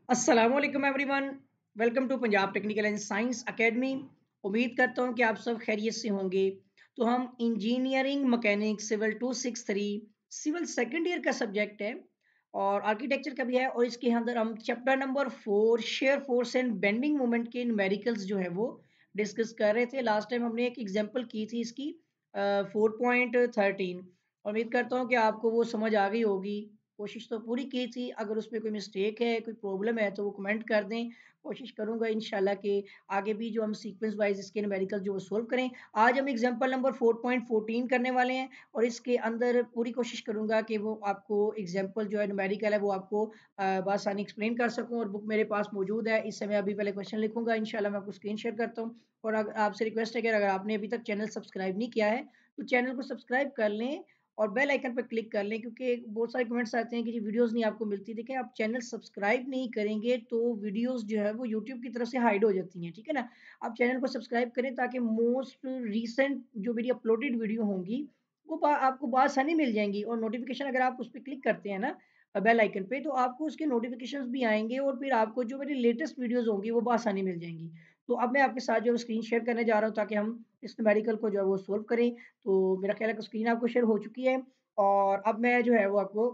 अस्सलामुअलैकुम everyone. Welcome to Punjab technical and science academy. उम्मीद करता हूँ कि आप सब खैरियत से होंगे। तो हम engineering mechanic civil 263 civil second year का सब्जेक्ट है और आर्किटेक्चर का भी है, और इसके अंदर हम chapter number 4 share force and bending moment के न्यूमेरिकल्स जो है वो डिस्कस कर रहे थे। लास्ट टाइम हमने एक एग्जांपल की थी इसकी 4.13। उम्मीद करता हूँ कि आपको वो समझ आ गई होगी। कोशिश तो पूरी की थी, अगर उसमें कोई मिस्टेक है, कोई प्रॉब्लम है तो वो कमेंट कर दें। कोशिश करूँगा इंशाल्लाह कि आगे भी जो हम सीक्वेंस वाइज इसके न्यूमेरिकल जो वो सॉल्व करें। आज हम एग्जांपल नंबर 4.14 करने वाले हैं और इसके अंदर पूरी कोशिश करूँगा कि वो आपको एग्जांपल जो है न्यूमेरिकल है वो आपको बआसानी एक्सप्लेन कर सकूँ, और बुक मेरे पास मौजूद है। इससे मैं अभी पहले क्वेश्चन लिखूँगा, इंशाल्लाह मैं आपको स्क्रीन शेयर करता हूँ। और आपसे रिक्वेस्ट है कि अगर आपने अभी तक चैनल सब्सक्राइब नहीं किया है तो चैनल को सब्सक्राइब कर लें और बेल आइकन पर क्लिक कर लें, क्योंकि बहुत सारे कमेंट्स आते हैं कि जी वीडियोस नहीं आपको मिलती। देखिए, आप चैनल सब्सक्राइब नहीं करेंगे तो वीडियोस जो है वो यूट्यूब की तरफ से हाइड हो जाती हैं, ठीक है ना। आप चैनल को सब्सक्राइब करें ताकि मोस्ट रीसेंट जो मेरी अपलोडेड वीडियो होंगी वो आपको बआसानी मिल जाएंगी, और नोटिफिकेशन अगर आप उस पर क्लिक करते हैं ना बेल आइकन पे, तो आपको उसके नोटिफिकेशंस भी आएंगे और फिर आपको जो मेरी लेटेस्ट वीडियोस होंगी वो बआसानी मिल जाएंगी। तो अब मैं आपके साथ जो स्क्रीन शेयर करने जा रहा हूँ ताकि हम इस न्यूमेरिकल को जो है वो सोल्व करें। तो मेरा ख्याल है कि स्क्रीन आपको शेयर हो चुकी है, और अब मैं जो है वो आपको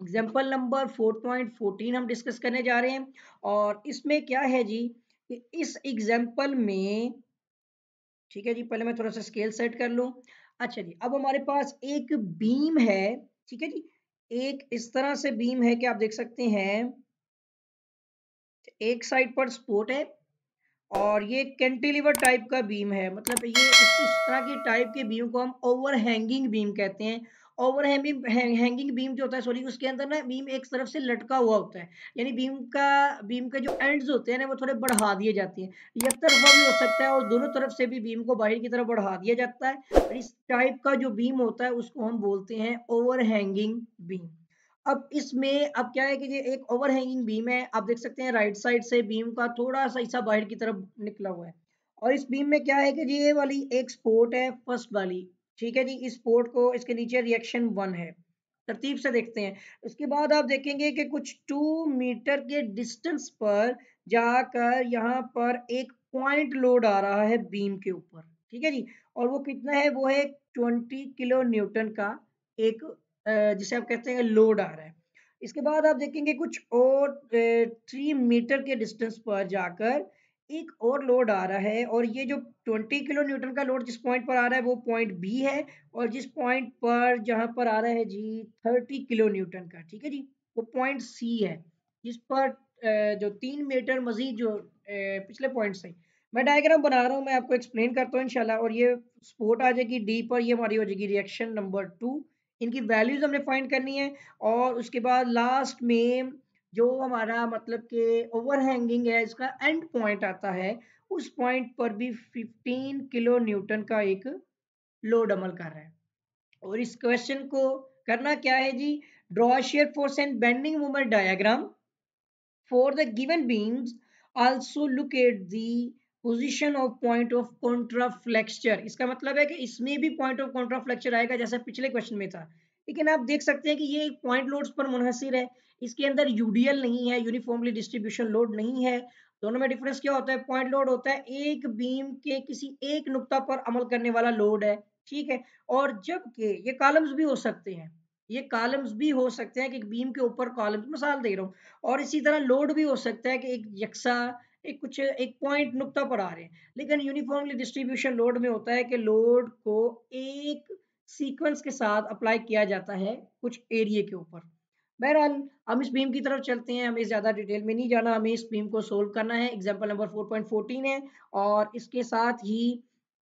एग्जाम्पल नंबर 4.14 हम डिस्कस करने जा रहे हैं। और इसमें क्या है जी कि इस एग्जाम्पल में, ठीक है जी, पहले मैं थोड़ा सा स्केल सेट कर लूं। अच्छा जी, अब हमारे पास एक बीम है, ठीक है जी। एक इस तरह से बीम है कि आप देख सकते हैं, एक साइड पर सपोर्ट है और ये कैंटिलीवर टाइप का बीम है। मतलब ये इस तरह की टाइप के बीम को हम ओवर हैंगिंग बीम कहते हैं। ओवर हैंगिंग बीम जो होता है, सॉरी, उसके अंदर ना बीम एक तरफ से लटका हुआ होता है, यानी बीम का जो एंड्स होते हैं ना वो थोड़े बढ़ा दिए जाते हैं। एक तरफा भी हो सकता है और दोनों तरफ से भी बीम को बाहर की तरफ बढ़ा दिया जाता है, और इस टाइप का जो बीम होता है उसको हम बोलते हैं ओवर हैंगिंग बीम। अब इसमें अब क्या है कि ये एक ओवर हैंगिंग बीम है। आप देख सकते हैं राइट साइड से बीम का थोड़ा सा हिस्सा बाहर की तरफ निकला हुआ है, और इस बीम में क्या है कि ये वाली एक सपोर्ट है, फर्स्ट वाली, ठीक है जी। इस सपोर्ट को, इसके नीचे रिएक्शन 1 है। तरतीब से देखते हैं। उसके बाद आप देखेंगे कि कुछ 2 मीटर के डिस्टेंस पर जाकर यहाँ पर एक पॉइंट लोड आ रहा है बीम के ऊपर, ठीक है जी। और वो कितना है, वो है 20 किलो न्यूटन का एक जिसे आप कहते हैं लोड आ रहा है। इसके बाद आप देखेंगे कुछ और 3 मीटर के डिस्टेंस पर जाकर एक और लोड आ रहा है, और ये जो 20 किलो न्यूटन का लोड जिस पॉइंट पर आ रहा है वो पॉइंट बी है, और जिस पॉइंट पर जहां पर आ रहा है जी 30 किलो न्यूटन का, ठीक है जी, वो पॉइंट सी है। जिस पर जो 3 मीटर मजीद जो पिछले पॉइंट से, मैं डायग्राम बना रहा हूँ, मैं आपको एक्सप्लेन करता हूँ इंशाल्लाह। और ये सपोर्ट आ जाएगी डी पर, ये हमारी हो जाएगी रिएक्शन नंबर 2। इनकी वैल्यूज हमने फाइंड करनी है, और उसके बाद लास्ट में जो हमारा मतलब कि ओवर हैंगिंग है, इसका एंड पॉइंट आता है, उस पॉइंट पर भी 15 किलो न्यूटन का एक लोड अमल कर रहा है। और इस क्वेश्चन को करना क्या है जी, draw shear force and bending moment diagram for the given beams, also look at the position of point of contraflexure। इसका मतलब है कि इसमें भी पॉइंट ऑफ कॉन्ट्राफ्लेक्चर आएगा जैसा पिछले क्वेश्चन में था, लेकिन आप देख सकते हैं कि ये पॉइंट लोड्स पर मुनहसिर है। इसके अंदर यूडीएल नहीं है, यूनिफॉर्मली डिस्ट्रीब्यूशन लोड नहीं है। दोनों में डिफरेंस क्या होता है, पॉइंट लोड होता है एक बीम के किसी एक नुक्ता पर अमल करने वाला लोड है, ठीक है। और जबकि ये कॉलम्स भी हो सकते हैं, ये कॉलम्स भी हो सकते हैं कि बीम के ऊपर कॉलम्स, मिसाल दे रहा हूँ। और इसी तरह लोड भी हो सकता है कि एक यकसा एक पॉइंट नुक्ता पर आ रहे हैं, लेकिन यूनिफॉर्मली डिस्ट्रीब्यूशन लोड में होता है कि लोड को एक सीक्वेंस के साथ अप्लाई किया जाता है कुछ एरिया के ऊपर। बहरहाल, हम इस बीम की तरफ चलते हैं, हमें ज़्यादा डिटेल में नहीं जाना, हमें इस बीम को सोल्व करना है। एग्जाम्पल नंबर 4.14 है, और इसके साथ ही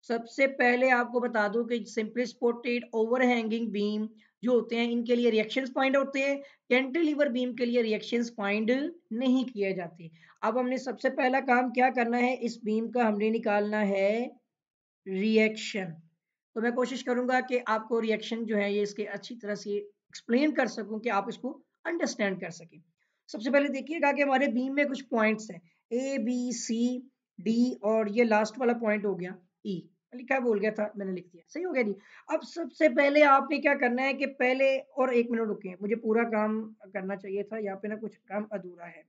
सबसे पहले आपको बता दूं कि simply supported over hanging beam जो होते हैं इनके लिए रिएक्शंस फाइंड होते हैं, कैंटिलीवर बीम के लिए रिएक्शंस फाइंड नहीं किए जाते। अब हमने सबसे पहला काम क्या करना है, इस बीम का हमने निकालना है रिएक्शन। तो मैं कोशिश करूंगा कि आपको रिएक्शन जो है ये इसके अच्छी तरह से एक्सप्लेन कर सकूं कि आप इसको अंडरस्टैंड कर सकें। सबसे पहले देखिएगा कि हमारे बीम में कुछ पॉइंट्स हैं, ए बी सी डी, और ये लास्ट वाला पॉइंट हो गया ई। लिखा बोल गया था, मैंने लिख दिया, सही हो गया जी। अब सबसे पहले आपने क्या करना है कि पहले, और 1 मिनट रुकिए, मुझे पूरा काम करना चाहिए था, यहाँ पे ना कुछ काम अधूरा है।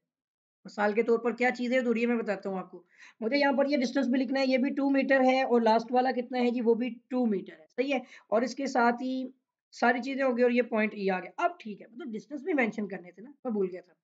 साल के तौर पर क्या चीज़ें दूरी है मैं बताता हूँ आपको। मुझे यहाँ पर ये डिस्टेंस भी लिखना है, ये भी 2 मीटर है और लास्ट वाला कितना है जी, वो भी 2 मीटर है, सही है। और इसके साथ ही सारी चीज़ें हो गई और ये पॉइंट ई आ गया। अब ठीक है, मतलब डिस्टेंस भी मेंशन करने थे ना, मैं भूल गया था।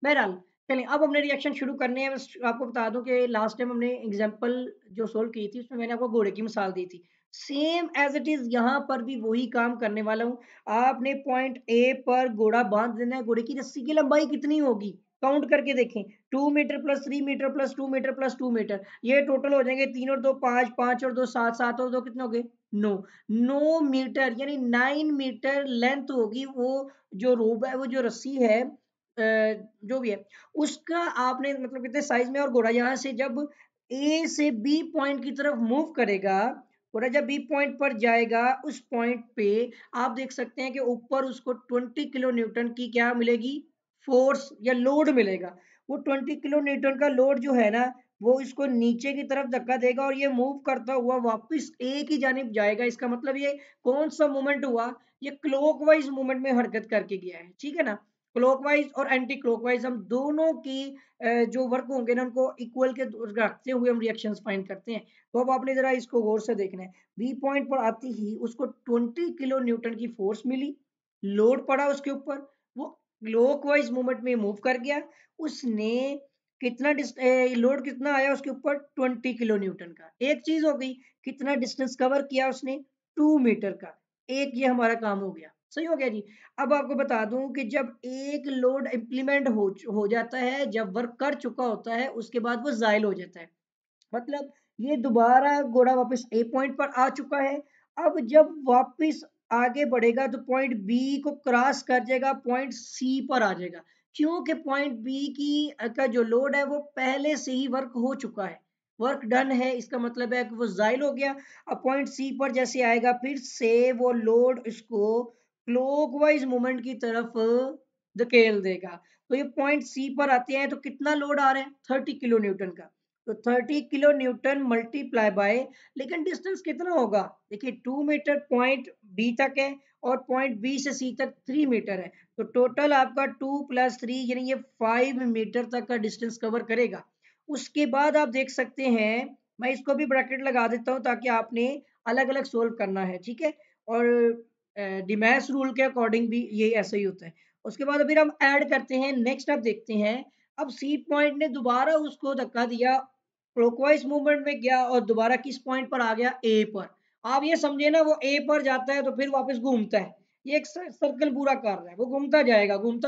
बहरहाल चलिए अब हमने रिएक्शन शुरू करने हैं। बस आपको बता दूं कि लास्ट टाइम हमने एग्जांपल जो सोल्व की थी उसमें मैंने आपको घोड़े की मिसाल दी थी। सेम एज इट इज यहाँ पर भी वही काम करने वाला हूँ। आपने पॉइंट ए पर घोड़ा बांध देना है। घोड़े की रस्सी की लंबाई कितनी होगी काउंट करके देखें। 2 metre plus 3 metre plus 2 metre plus 2 metre, ये टोटल हो जाएंगे 3 और 2 5, 5 और 2 7, 7 और 2 कितने हो गए 9। 9 मीटर यानी 9 मीटर लेंथ होगी वो जो रोप है, वो जो रस्सी है जो भी है उसका आपने मतलब कितने साइज में। और घोड़ा यहाँ से जब ए से बी पॉइंट की तरफ मूव करेगा, घोड़ा जब बी पॉइंट पर जाएगा उस पॉइंट पे आप देख सकते हैं कि ऊपर उसको 20 किलो न्यूटन की क्या मिलेगी, फोर्स या लोड मिलेगा। वो 20 किलो न्यूटन का लोड जो है ना वो इसको नीचे की तरफ धक्का देगा और ये मूव करता हुआ वापस ए की जानिब जाएगा। इसका मतलब ये कौन सा मूवमेंट हुआ, ये क्लॉकवाइज मूवमेंट में हरकत करके गया है, ठीक है ना। क्लॉकवाइज और एंटी क्लॉकवाइज हम दोनों की जो वर्क होंगे ना उनको इक्वल के रखते हुए हम रिएक्शंस फाइंड करते हैं। तो अब आपने जरा इसको गौर से देखना है। बी पॉइंट पर आती ही उसको 20 किलो न्यूटन की फोर्स मिली, लोड पड़ा उसके ऊपर, वो क्लॉकवाइज मूवमेंट में मूव कर गया। उसने कितना लोड कितना आया उसके ऊपर 20 किलो न्यूटन का। एक चीज हो गई, कितना डिस्टेंस कवर किया उसने 2 मीटर का। एक ये हमारा काम हो गया, सही हो गया जी। अब आपको बता दूं कि जब एक लोड इम्प्लीमेंट हो जाता है, जब वर्क कर चुका होता है उसके बाद वो जायल हो जाता है। मतलब ये दोबारा घोड़ा वापस ए पॉइंट पर आ चुका है। अब जब वापस आगे बढ़ेगा तो पॉइंट बी को क्रॉस कर जाएगा, पॉइंट सी पर आ जाएगा। क्योंकि पॉइंट बी की का जो लोड है वो पहले से ही वर्क हो चुका है, वर्क डन है, इसका मतलब है कि वो जायल हो गया। अब पॉइंट सी पर जैसे आएगा फिर से वो लोड इसको क्लॉकवाइज मूवमेंट की तरफ धकेल देगा। तो ये पॉइंट सी पर आते हैं तो कितना लोड आ रहा है 30 किलो न्यूटन का। तो 30 किलो न्यूटन मल्टीप्लाई बाय, लेकिन डिस्टेंस कितना होगा देखिए 2 मीटर पॉइंट बी तक है और पॉइंट बी से सी तक 3 मीटर है। तो टोटल आपका 2 + 3 यानी ये 5 मीटर तक का डिस्टेंस कवर करेगा। उसके बाद आप देख सकते हैं, मैं इसको भी ब्रैकेट लगा देता हूँ ताकि आपने अलग अलग सोल्व करना है, ठीक है। और डिमैस रूल के अकॉर्डिंग भी ये ऐसा ही होता है। उसके बाद फिर हम ऐड करते हैं। नेक्स्ट आप देखते हैं, अब सी पॉइंट ने दोबारा उसको धक्का दिया, क्लॉकवाइज मूवमेंट में गया और दोबारा किस पॉइंट पर आ गया ए पर। आप ये समझे ना वो ए पर जाता है तो फिर वापस घूमता है, ये एक सर्कल पूरा कर रहा है, वो घूमता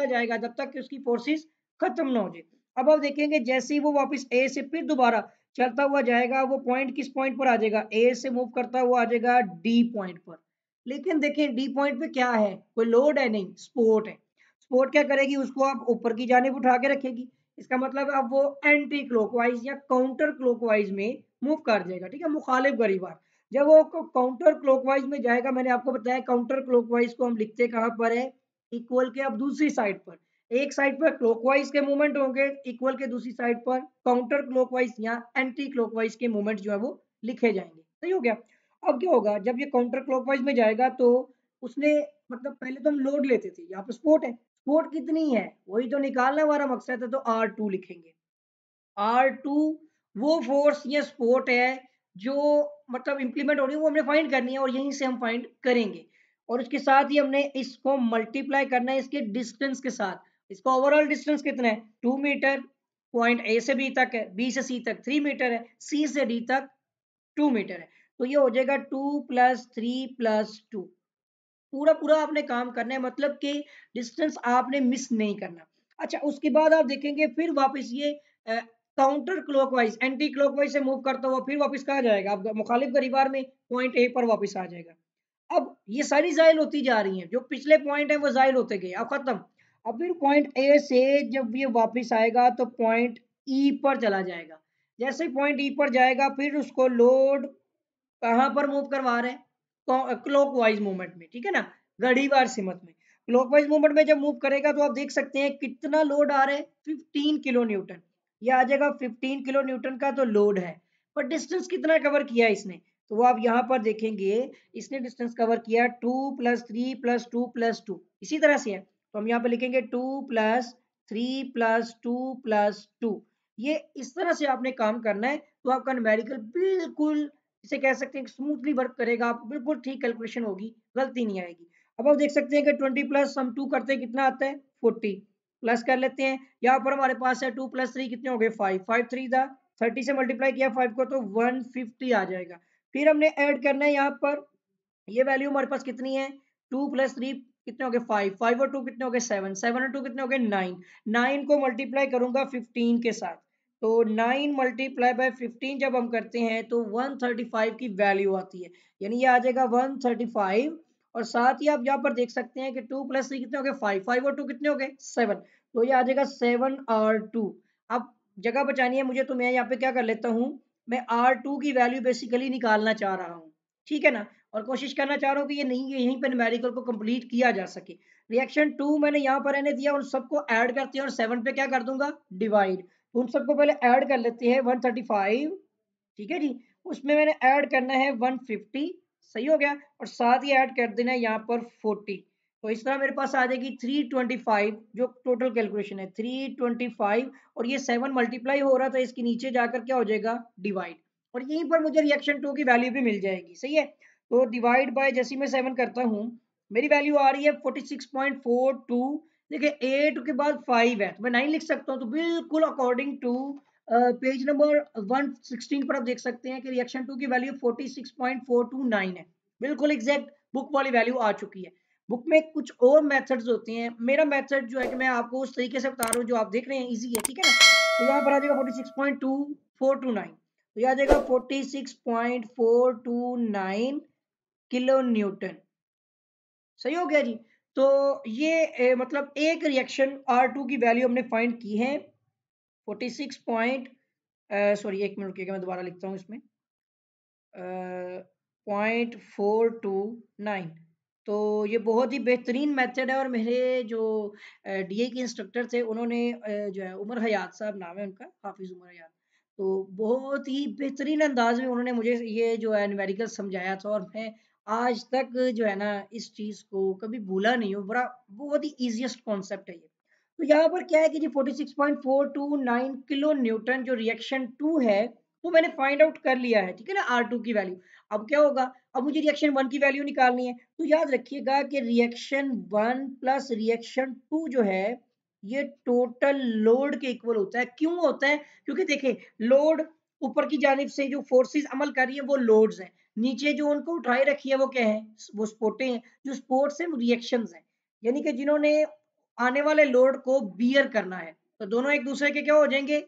जाएगा जब तक कि उसकी फोर्सेस खत्म ना हो जाए। अब आप देखेंगे जैसे ही वो वापस ए से फिर दोबारा चलता हुआ जाएगा, वो पॉइंट किस पॉइंट पर आ जाएगा, ए से मूव करता हुआ आ जाएगा डी पॉइंट पर। लेकिन देखें डी पॉइंट पे क्या है, कोई लोड है नहीं, स्पोर्ट है। स्पोर्ट क्या करेगी, उसको आप ऊपर की जानिब उठा के रखेगी। इसका मतलब अब वो एंटी क्लॉकवाइज या काउंटर क्लॉकवाइज में मूव कर जाएगा, ठीक है, मुखालिफ गरीबार। जब वो काउंटर क्लॉकवाइज में जाएगा, मैंने आपको बताया काउंटर क्लॉकवाइज को हम लिखते कहाँ पर है, इक्वल के। अब दूसरी साइड पर, एक साइड पर क्लॉकवाइज के मूवमेंट होंगे इक्वल के, दूसरी साइड पर काउंटर क्लॉकवाइज या एंटी क्लॉकवाइज के मूवमेंट जो है वो लिखे जाएंगे, सही हो गया। अब क्या होगा, जब ये काउंटर क्लॉकवाइज में जाएगा तो उसने मतलब पहले तो हम लोड लेते थे, यहाँ पे स्पोर्ट है, स्पोर्ट कितनी है वही तो निकालना हमारा मकसद है, तो R2 लिखेंगे। R2 वो फोर्स या सपोर्ट है जो मतलब इंप्लीमेंट हो रही है, वो हमने फाइंड करनी है और यहीं से हम फाइंड करेंगे। और उसके साथ ही हमने इसको मल्टीप्लाई करना है इसके डिस्टेंस के साथ। इसका ओवरऑल डिस्टेंस कितना है 2 मीटर, पॉइंट ए से बी तक है, बी से सी तक 3 मीटर है, सी से डी तक 2 मीटर है। तो ये हो जाएगा 2 + 3 + 2। पूरा पूरा आपने काम करना है, मतलब कि डिस्टेंस आपने मिस नहीं करना। अच्छा उसके बाद आप देखेंगे फिर वापस ये काउंटर क्लॉकवाइज एंटी क्लॉकवाइज से मूव करता हुआ फिर वापस कहाँ जाएगा, अब मुखालिफ गरीबार में पॉइंट ए पर वापस आ जाएगा। अब ये सारी जायल होती जा रही हैं, जो पिछले पॉइंट है वो जायल होते गए, अब खत्म। अब फिर पॉइंट ए से जब ये वापस आएगा तो पॉइंट ई पर चला जाएगा। जैसे पॉइंट ई पर जाएगा फिर उसको लोड कहाँ पर मूव करवा रहे हैं, क्लॉकवाइज मूवमेंट में, ठीक है ना, घड़ीवार सिमत में। क्लॉकवाइज मूवमेंट में जब मूव करेगा तो आप देख सकते हैं कितना लोड आ रहा है 15 किलो न्यूटन। ये आ जाएगा 15 किलो न्यूटन का तो लोड है। पर डिस्टेंस कितना कवर किया इसने, तो वो आप यहाँ पर देखेंगे इसने डिस्टेंस कवर किया 2 + 3 + 2 + 2, इसी तरह से है। तो हम यहाँ पे लिखेंगे 2 + 3+2+2। ये इस तरह से आपने काम करना है तो आपका न्यूमेरिकल बिल्कुल इसे कह सकते हैं स्मूथली वर्क करेगा, आप बिल्कुल ठीक कैलकुलेशन होगी, गलती नहीं आएगी। अब आप देख सकते हैं कि 20 प्लस हम 2 करते हैं कितना आता है 40, प्लस कर लेते हैं। यहाँ पर हमारे पास है 2 + 3 कितने हो गए 5, 5 3 दा 30 से मल्टीप्लाई किया 5 को तो 150 आ जाएगा। फिर हमने ऐड करना है यहाँ पर, ये वैल्यू हमारे पास कितनी है 2 + 3 कितने हो गए 5, 5 और 2 कितने हो गए 7, 7 और 2 कितने हो गए 9, 9 को मल्टीप्लाई करूंगा 15 के साथ, तो 9 × 15 जब हम करते हैं तो 135 की वैल्यू आती है, यानी ये आ जाएगा 135। और साथ ही आप यहाँ पर देख सकते हैं कि 2 + 3 कितने हो गए 5, 5 और 2 कितने हो गए 7, तो ये आ जाएगा 7R2। अब जगह बचानी है मुझे तो मैं यहाँ पे क्या कर लेता हूँ, मैं R2 की वैल्यू बेसिकली निकालना चाह रहा हूँ, ठीक है ना, और कोशिश करना चाह रहा हूँ कि ये नहीं यहीं पर न्यूमेरिकल को कंप्लीट किया जा सके। रिएक्शन 2 मैंने यहाँ पर रहने दिया, उन सबको ऐड करते हैं और 7 पे क्या कर दूंगा डिवाइड, उन सबको पहले ऐड कर लेते हैं 135, ठीक है जी, उसमें मैंने ऐड करना है 150, सही हो गया, और साथ ही ऐड कर देना है यहाँ पर 40, तो इस तरह मेरे पास आ जाएगी 325, जो टोटल कैलकुलेशन है 325, और ये 7 मल्टीप्लाई हो रहा था इसके नीचे जाकर क्या हो जाएगा डिवाइड, और यहीं पर मुझे रिएक्शन 2 की वैल्यू भी मिल जाएगी, सही है। तो डिवाइड बाय जैसे ही मैं 7 करता हूँ मेरी वैल्यू आ रही है 46.42। देखिए 8 के बाद 5 है तो मैं 9 लिख सकता हूँ, तो बिल्कुल अकॉर्डिंग टू पेज नंबर 116 पर आप देख सकते हैं कि रिएक्शन 2 की वैल्यू 46.429 है, बिल्कुल एग्जैक्ट बुक वाली वैल्यू आ चुकी है। बुक में कुछ और मेथड्स होते हैं, मेरा मेथड जो है कि मैं आपको उस तरीके से बता रहा हूँ जो आप देख रहे हैं इजी है, ठीक है ना। तो यहाँ पर आ जाएगा 46.2429, तो यह आ जाएगा 46.429 किलो न्यूटन, सही हो गया जी। तो ये मतलब एक रिएक्शन R2 की वैल्यू हमने फाइंड की है 46 पॉइंट, सॉरी एक मिनट रुकिएगा मैं दोबारा लिखता हूँ इसमें 0.429। तो ये बहुत ही बेहतरीन मेथड है, और मेरे जो डीए के इंस्ट्रक्टर थे उन्होंने जो है उमर हयात साहब नाम है उनका, हाफिज उमर हयात, तो बहुत ही बेहतरीन अंदाज में उन्होंने मुझे ये जो है न्यूमेरिकल समझाया था, और मैं आज तक जो है ना इस चीज़ को कभी भूला नहीं हूँ, बड़ा बहुत ही ईजिएस्ट कॉन्सेप्ट है ये। तो यहाँ पर क्या है कि जी 46.429 किलो न्यूटन जो रिएक्शन 2 है वो मैंने फाइंड आउट कर लिया है, ठीक है ना R2 की वैल्यू। अब क्या होगा, अब मुझे रिएक्शन 1 की वैल्यू निकालनी है, तो याद रखिएगा कि रिएक्शन 1 प्लस रिएक्शन 2 जो है ये टोटल लोड के इक्वल होता है। क्यों होता है, क्योंकि देखिए लोड ऊपर की जानिब से जो फोर्सेस अमल कर रही है वो लोड्स हैं, नीचे जो उनको उठाए रखी है वो क्या है, वो स्पोर्टें हैं, जो स्पोर्ट्स हैं वो रिएक्शंस हैं, यानी कि जिन्होंने आने वाले लोड को बियर करना है, तो दोनों एक दूसरे के क्या हो जाएंगे,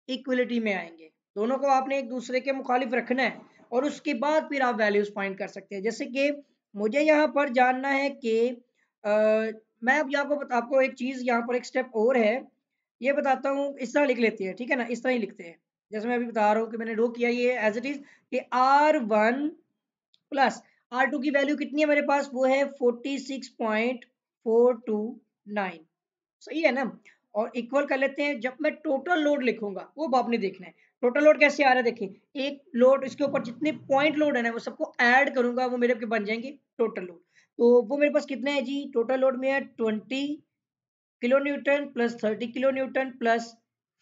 इक्वलिटी में आएंगे, दोनों को आपने एक दूसरे के मुखालिफ रखना है, और उसके बाद फिर आप वैल्यूज फाइंड कर सकते हैं। जैसे कि मुझे यहाँ पर जानना है कि मैं अब यहाँ को आपको एक चीज यहाँ पर एक स्टेप और है, ये बताता हूँ, इस तरह लिख लेते हैं, ठीक है ना, इस तरह ही लिखते हैं जैसे मैं अभी बता रहा हूँ कि मैंने ड्रॉ किया ये एज इट इज कि R1 प्लस R2 की वैल्यू कितनी है मेरे पास, वो है 46.429, सही है ना। और इक्वल कर लेते हैं, जब मैं टोटल लोड लिखूंगा वो आपने देखना है, टोटल लोड कैसे आ रहा है, देखिए एक लोड इसके ऊपर जितने पॉइंट लोड है ना वो सबको ऐड करूंगा वो मेरे बन जाएंगे टोटल लोड, तो वो मेरे पास कितने हैं जी, टोटल लोड में है 20 kilo Newton plus 30 kilo Newton plus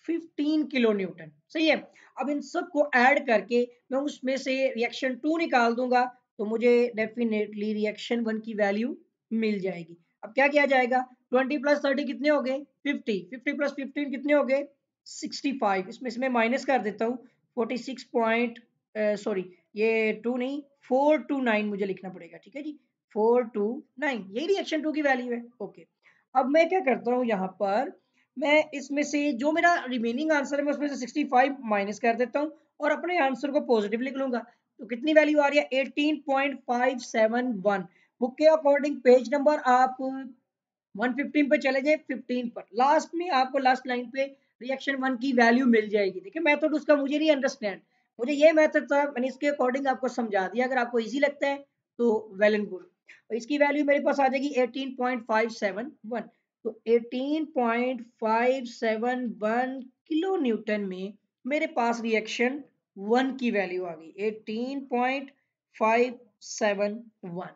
15 kilo Newton, सही है। अब इन सबको ऐड करके मैं उसमें से रिएक्शन 2 निकाल दूंगा, तो मुझे डेफिनेटली रिएक्शन 1 की वैल्यू मिल जाएगी। अब क्या किया जाएगा, 20 प्लस 30 कितने हो गए 50, 50 प्लस 15 कितने हो गए 65, इसमें से मैं माइनस कर देता हूँ 46 पॉइंट, सॉरी ये 2 नहीं 429 मुझे लिखना पड़ेगा, ठीक है जी 429, यही रिएक्शन 2 की वैल्यू है, ओके। अब मैं क्या करता हूँ यहाँ पर, मैं इसमें से जो मेरा रिमेनिंग आंसर है मैं उसमें से 65 माइनस कर देता हूँ और अपने आंसर को पॉजिटिव लिख लूंगा, तो कितनी वैल्यू आ रही है 18.571। बुक के अकॉर्डिंग पेज नंबर आप 115 पे चले जाए 15 पर, लास्ट में आपको लास्ट लाइन पे रिएक्शन 1 की वैल्यू मिल जाएगी। देखिए मेथड उसका मुझे नहीं अंडरस्टैंड, मुझे ये मेथड था, मैंने इसके अकॉर्डिंग आपको समझा दिया, अगर आपको इजी लगता है तो वेल एंड गुड। और इसकी वैल्यू मेरे पास आ जाएगी 18.571, तो 18.571 किलो न्यूटन में मेरे पास रिएक्शन 1 की वैल्यू आ गई 18.571।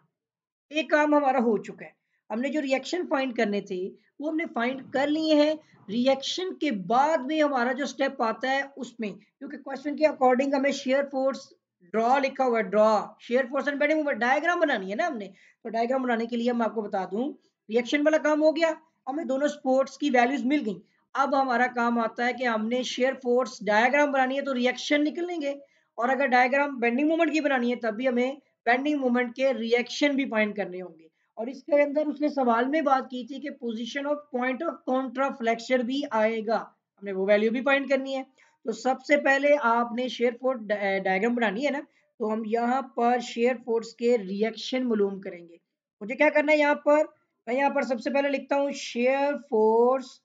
एक काम हमारा हो चुका है। हमने जो रिएक्शन फाइंड करने थे वो हमने फाइंड कर लिए हैं। रिएक्शन के बाद में हमारा जो स्टेप आता है उसमें, क्योंकि क्वेश्चन के अकॉर्डिंग हमें शेयर फोर्स ड्रॉ लिखा हुआ है, draw shear force and bending moment diagram बनानी है ना हमने। तो डायग्राम बनाने के लिए मैं आपको बता दूं, रिएक्शन वाला काम हो गया, हमें दोनों स्पोर्ट्स की वैल्यूज मिल गई। अब हमारा काम आता है कि हमने शेयर फोर्स डायग्राम बनानी है तो रिएक्शन निकलेंगे, और अगर डायग्राम बेंडिंग मोमेंट की बनानी है तब भी हमें बेंडिंग मोमेंट के रिएक्शन भी फाइंड करने होंगे। और इसके अंदर उसने सवाल में बात की थी कि पोजीशन ऑफ पॉइंट ऑफ कॉन्ट्राफ्लेक्शन भी आएगा, हमने वो वैल्यू भी फाइंड करनी है। तो सबसे पहले आपने शेयर फोर्स डायग्राम बनानी है ना, तो हम यहाँ पर शेयर फोर्स के रिएक्शन मालूम करेंगे। मुझे क्या करना है यहाँ पर, मैं यहाँ पर सबसे पहले लिखता हूँ शेयर फोर्स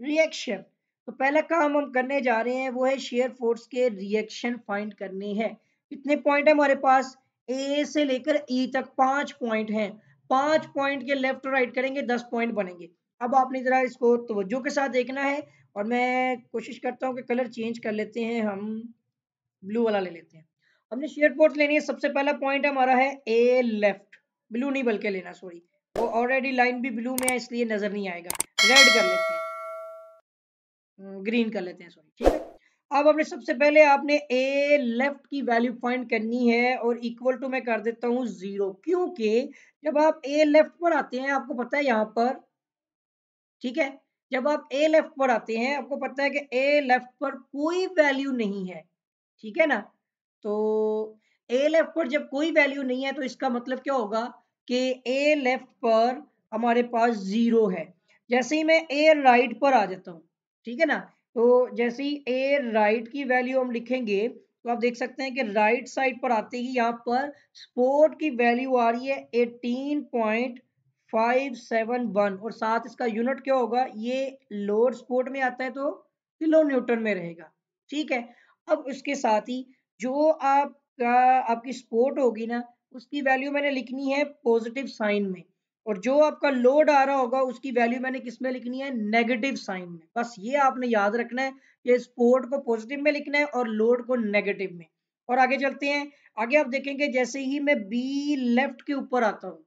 रिएक्शन। तो पहला काम हम करने जा रहे हैं वो है शेयर फोर्स के रिएक्शन फाइंड करने हैं। कितने पॉइंट है हमारे पास, ए से लेकर ई तक 5 पॉइंट हैं। 5 पॉइंट के लेफ्ट राइट करेंगे 10 पॉइंट बनेंगे। अब आपने जरा इसको तवज्जो के साथ देखना है, और मैं कोशिश करता हूँ कि कलर चेंज कर लेते हैं, हम ब्लू वाला ले लेते हैं। हमने शेयर फोर्स लेनी है, सबसे पहला पॉइंट हमारा है ए लेफ्ट, ब्लू नहीं बल्कि लेना, सॉरी वो ऑलरेडी लाइन भी ब्लू में है इसलिए नजर नहीं आएगा, रेड कर लेते हैं, ग्रीन कर लेते हैं, सॉरी, ठीक है। अब हमने सबसे पहले आपने ए लेफ्ट की वैल्यू फाइंड करनी है, और इक्वल टू मैं कर देता हूँ 0, क्योंकि जब आप ए लेफ्ट पर आते हैं आपको पता है यहाँ पर, ठीक है, जब आप ए लेफ्ट पर आते हैं आपको पता है कि ए लेफ्ट पर कोई वैल्यू नहीं है, ठीक है ना। तो ए लेफ्ट पर जब कोई वैल्यू नहीं है तो इसका मतलब क्या होगा कि ए लेफ्ट पर हमारे पास 0 है। जैसे ही मैं ए राइट पर आ जाता हूँ, ठीक है ना, तो जैसे ही ए राइट की वैल्यू हम लिखेंगे तो आप देख सकते हैं कि राइट साइड पर आते ही यहाँ पर स्पोर्ट की वैल्यू आ रही है 18.571, और साथ इसका यूनिट क्या होगा, ये लोड स्पोर्ट में आता है तो किलो न्यूटन में रहेगा, ठीक है। अब उसके साथ ही जो आपका आपकी स्पोर्ट होगी ना उसकी वैल्यू मैंने लिखनी है पॉजिटिव साइन में, और जो आपका लोड आ रहा होगा उसकी वैल्यू मैंने किस में लिखनी है, नेगेटिव साइन में। बस ये आपने याद रखना है कि स्पोर्ट को पॉजिटिव में लिखना है और लोड को नेगेटिव में। और आगे चलते हैं, आगे आप देखेंगे जैसे ही मैं बी लेफ्ट के ऊपर आता हूँ,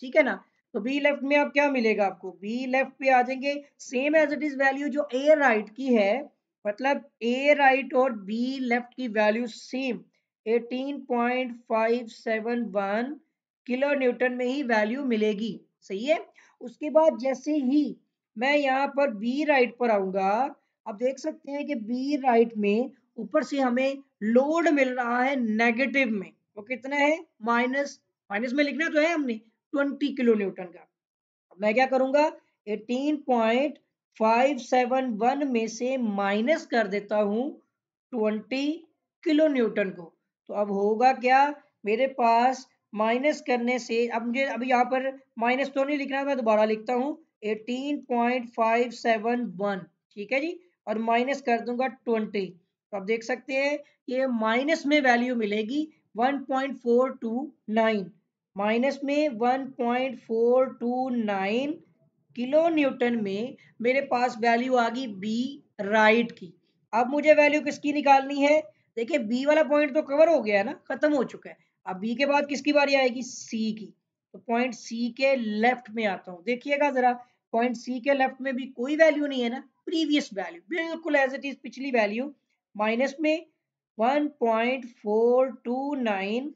ठीक है ना, तो बी लेफ्ट में आप क्या मिलेगा, आपको बी लेफ्ट पे आ जाएंगे same as it is value जो ए राइट की है, मतलब ए राइट और बी लेफ्ट की वैल्यू सेम 18.571 किलो न्यूटन में ही वैल्यू मिलेगी, सही है। उसके बाद जैसे ही मैं यहाँ पर बी राइट पर आऊंगा, आप देख सकते हैं कि बी राइट में ऊपर से हमें लोड मिल रहा है नेगेटिव में, वो कितना है, माइनस, माइनस में लिखना तो है हमने 20 किलो न्यूटन का। अब मैं क्या करूंगा, 18.571 में से माइनस कर देता हूं 20 किलो न्यूटन को। तो अब होगा क्या, मेरे पास माइनस करने से, अब मुझे अभी यहाँ पर माइनस तो नहीं लिखना, मैं दोबारा लिखता हूँ 18.571, ठीक है जी, और माइनस कर दूंगा 20। तो आप देख सकते हैं ये माइनस में वैल्यू मिलेगी 1.429, माइनस में 1.429 किलो न्यूटन में मेरे पास वैल्यू आ गई बी राइट की। अब मुझे वैल्यू किसकी निकालनी है, देखिए बी वाला पॉइंट तो कवर हो गया है ना, खत्म हो चुका है। अब बी के बाद किसकी बारी आएगी, सी की। तो पॉइंट सी के लेफ्ट में आता हूँ, देखिएगा जरा, पॉइंट सी के लेफ्ट में भी कोई वैल्यू नहीं है ना, प्रीवियस वैल्यू बिल्कुल एज इट इज पिछली वैल्यू, माइनस में 1.429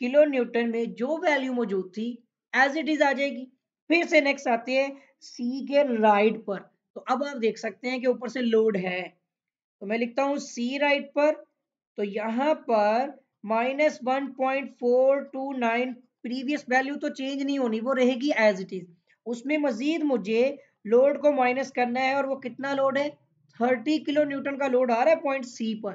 किलो न्यूटन में जो वैल्यू मौजूद थी एज इट इज आ जाएगी। फिर से नेक्स्ट आते हैं सी के राइट पर, तो अब आप देख सकते हैं कि ऊपर से लोड है, तो मैं लिखता हूँ सी राइट पर। तो यहाँ पर -1.429 प्रीवियस वैल्यू तो चेंज नहीं होनी, वो रहेगी एज इट इज। उसमें मजीद मुझे लोड को माइनस करना है, और वो कितना लोड है, 30 किलो न्यूटन का लोड आ रहा है पॉइंट सी पर।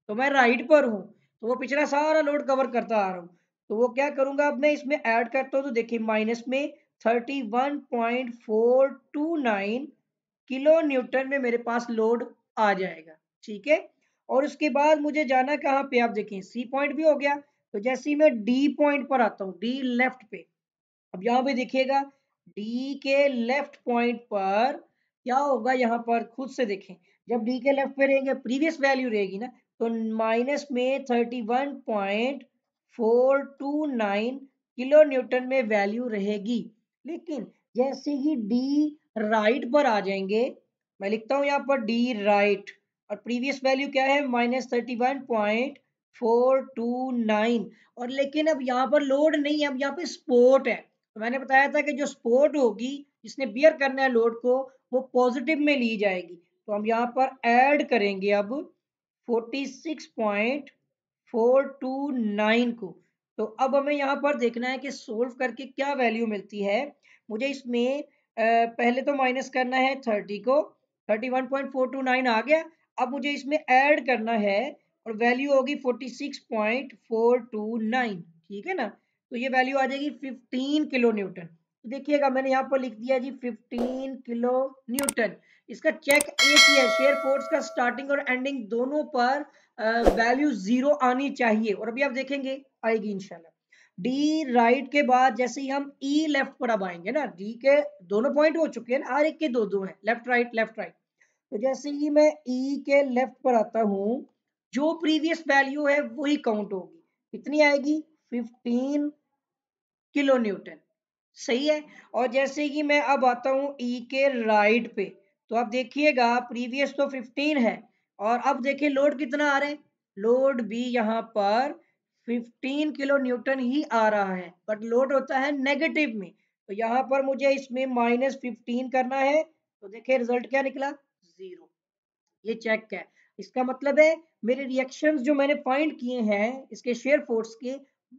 तो मैं राइट पर हूँ तो वो पिछला सारा लोड कवर करता आ रहा हूँ, तो वो क्या करूंगा, अब मैं इसमें ऐड करता हूँ तो देखिए माइनस में 31.429 किलो न्यूटन में मेरे पास लोड आ जाएगा, ठीक है। और उसके बाद मुझे जाना कहाँ पे, आप देखें सी पॉइंट भी हो गया। तो जैसे ही मैं डी पॉइंट पर आता हूँ, डी लेफ्ट पे, अब यहाँ पे देखिएगा डी के लेफ्ट पॉइंट पर क्या होगा, यहाँ पर खुद से देखें, जब डी के लेफ्ट पे रहेंगे प्रीवियस वैल्यू रहेगी ना, तो माइनस में 31.429 किलो न्यूटन में वैल्यू रहेगी। लेकिन जैसे ही डी राइट पर आ जाएंगे, मैं लिखता हूं यहाँ पर डी राइट, और प्रीवियस वैल्यू क्या है -31.429, और लेकिन अब यहाँ पर लोड नहीं है, अब यहाँ पे सपोर्ट है। तो मैंने बताया था कि जो सपोर्ट होगी जिसने बियर करना है लोड को, वो पॉजिटिव में ली जाएगी। तो हम यहाँ पर ऐड करेंगे अब 46.429 को। तो अब हमें यहाँ पर देखना है कि सोल्व करके क्या वैल्यू मिलती है। मुझे इसमें पहले तो माइनस करना है 30 को, 31.429 आ गया। अब मुझे इसमें ऐड करना है और वैल्यू होगी 46.429, ठीक है ना। तो ये वैल्यू आ जाएगी 15 किलो न्यूटन। तो देखिएगा मैंने यहाँ पर लिख दिया जी 15 किलो न्यूटन। इसका चेक एक ही है, शेयर फोर्स का स्टार्टिंग और एंडिंग दोनों पर वैल्यू जीरो आनी चाहिए, और अभी आप देखेंगे आएगी इंशाल्लाह। डी राइट के बाद जैसे ही हम ई लेफ्ट पर अब आएंगे ना, डी के दोनों पॉइंट हो चुके हैं ना, हर एक के दो दो हैं, लेफ्ट राइट लेफ्ट राइट। तो जैसे ही मैं ई के लेफ्ट पर आता हूं, जो प्रीवियस वैल्यू है वही काउंट होगी। कितनी आएगी 15 किलो न्यूटन, सही है। और जैसे कि मैं अब आता हूं ई के राइट पे, तो आप देखिएगा प्रीवियस तो 15 है, और अब देखिए लोड कितना आ रहा है, लोड भी यहाँ पर 15 किलो न्यूटन ही आ रहा है, बट लोड होता है नेगेटिव में। तो यहाँ पर मुझे इसमें -15 करना है, तो देखिए रिजल्ट क्या निकला, जीरो। ये चेक है, इसका मतलब है मेरे रिएक्शंस जो मैंने फाइंड किए हैं इसके शेयर फोर्स के,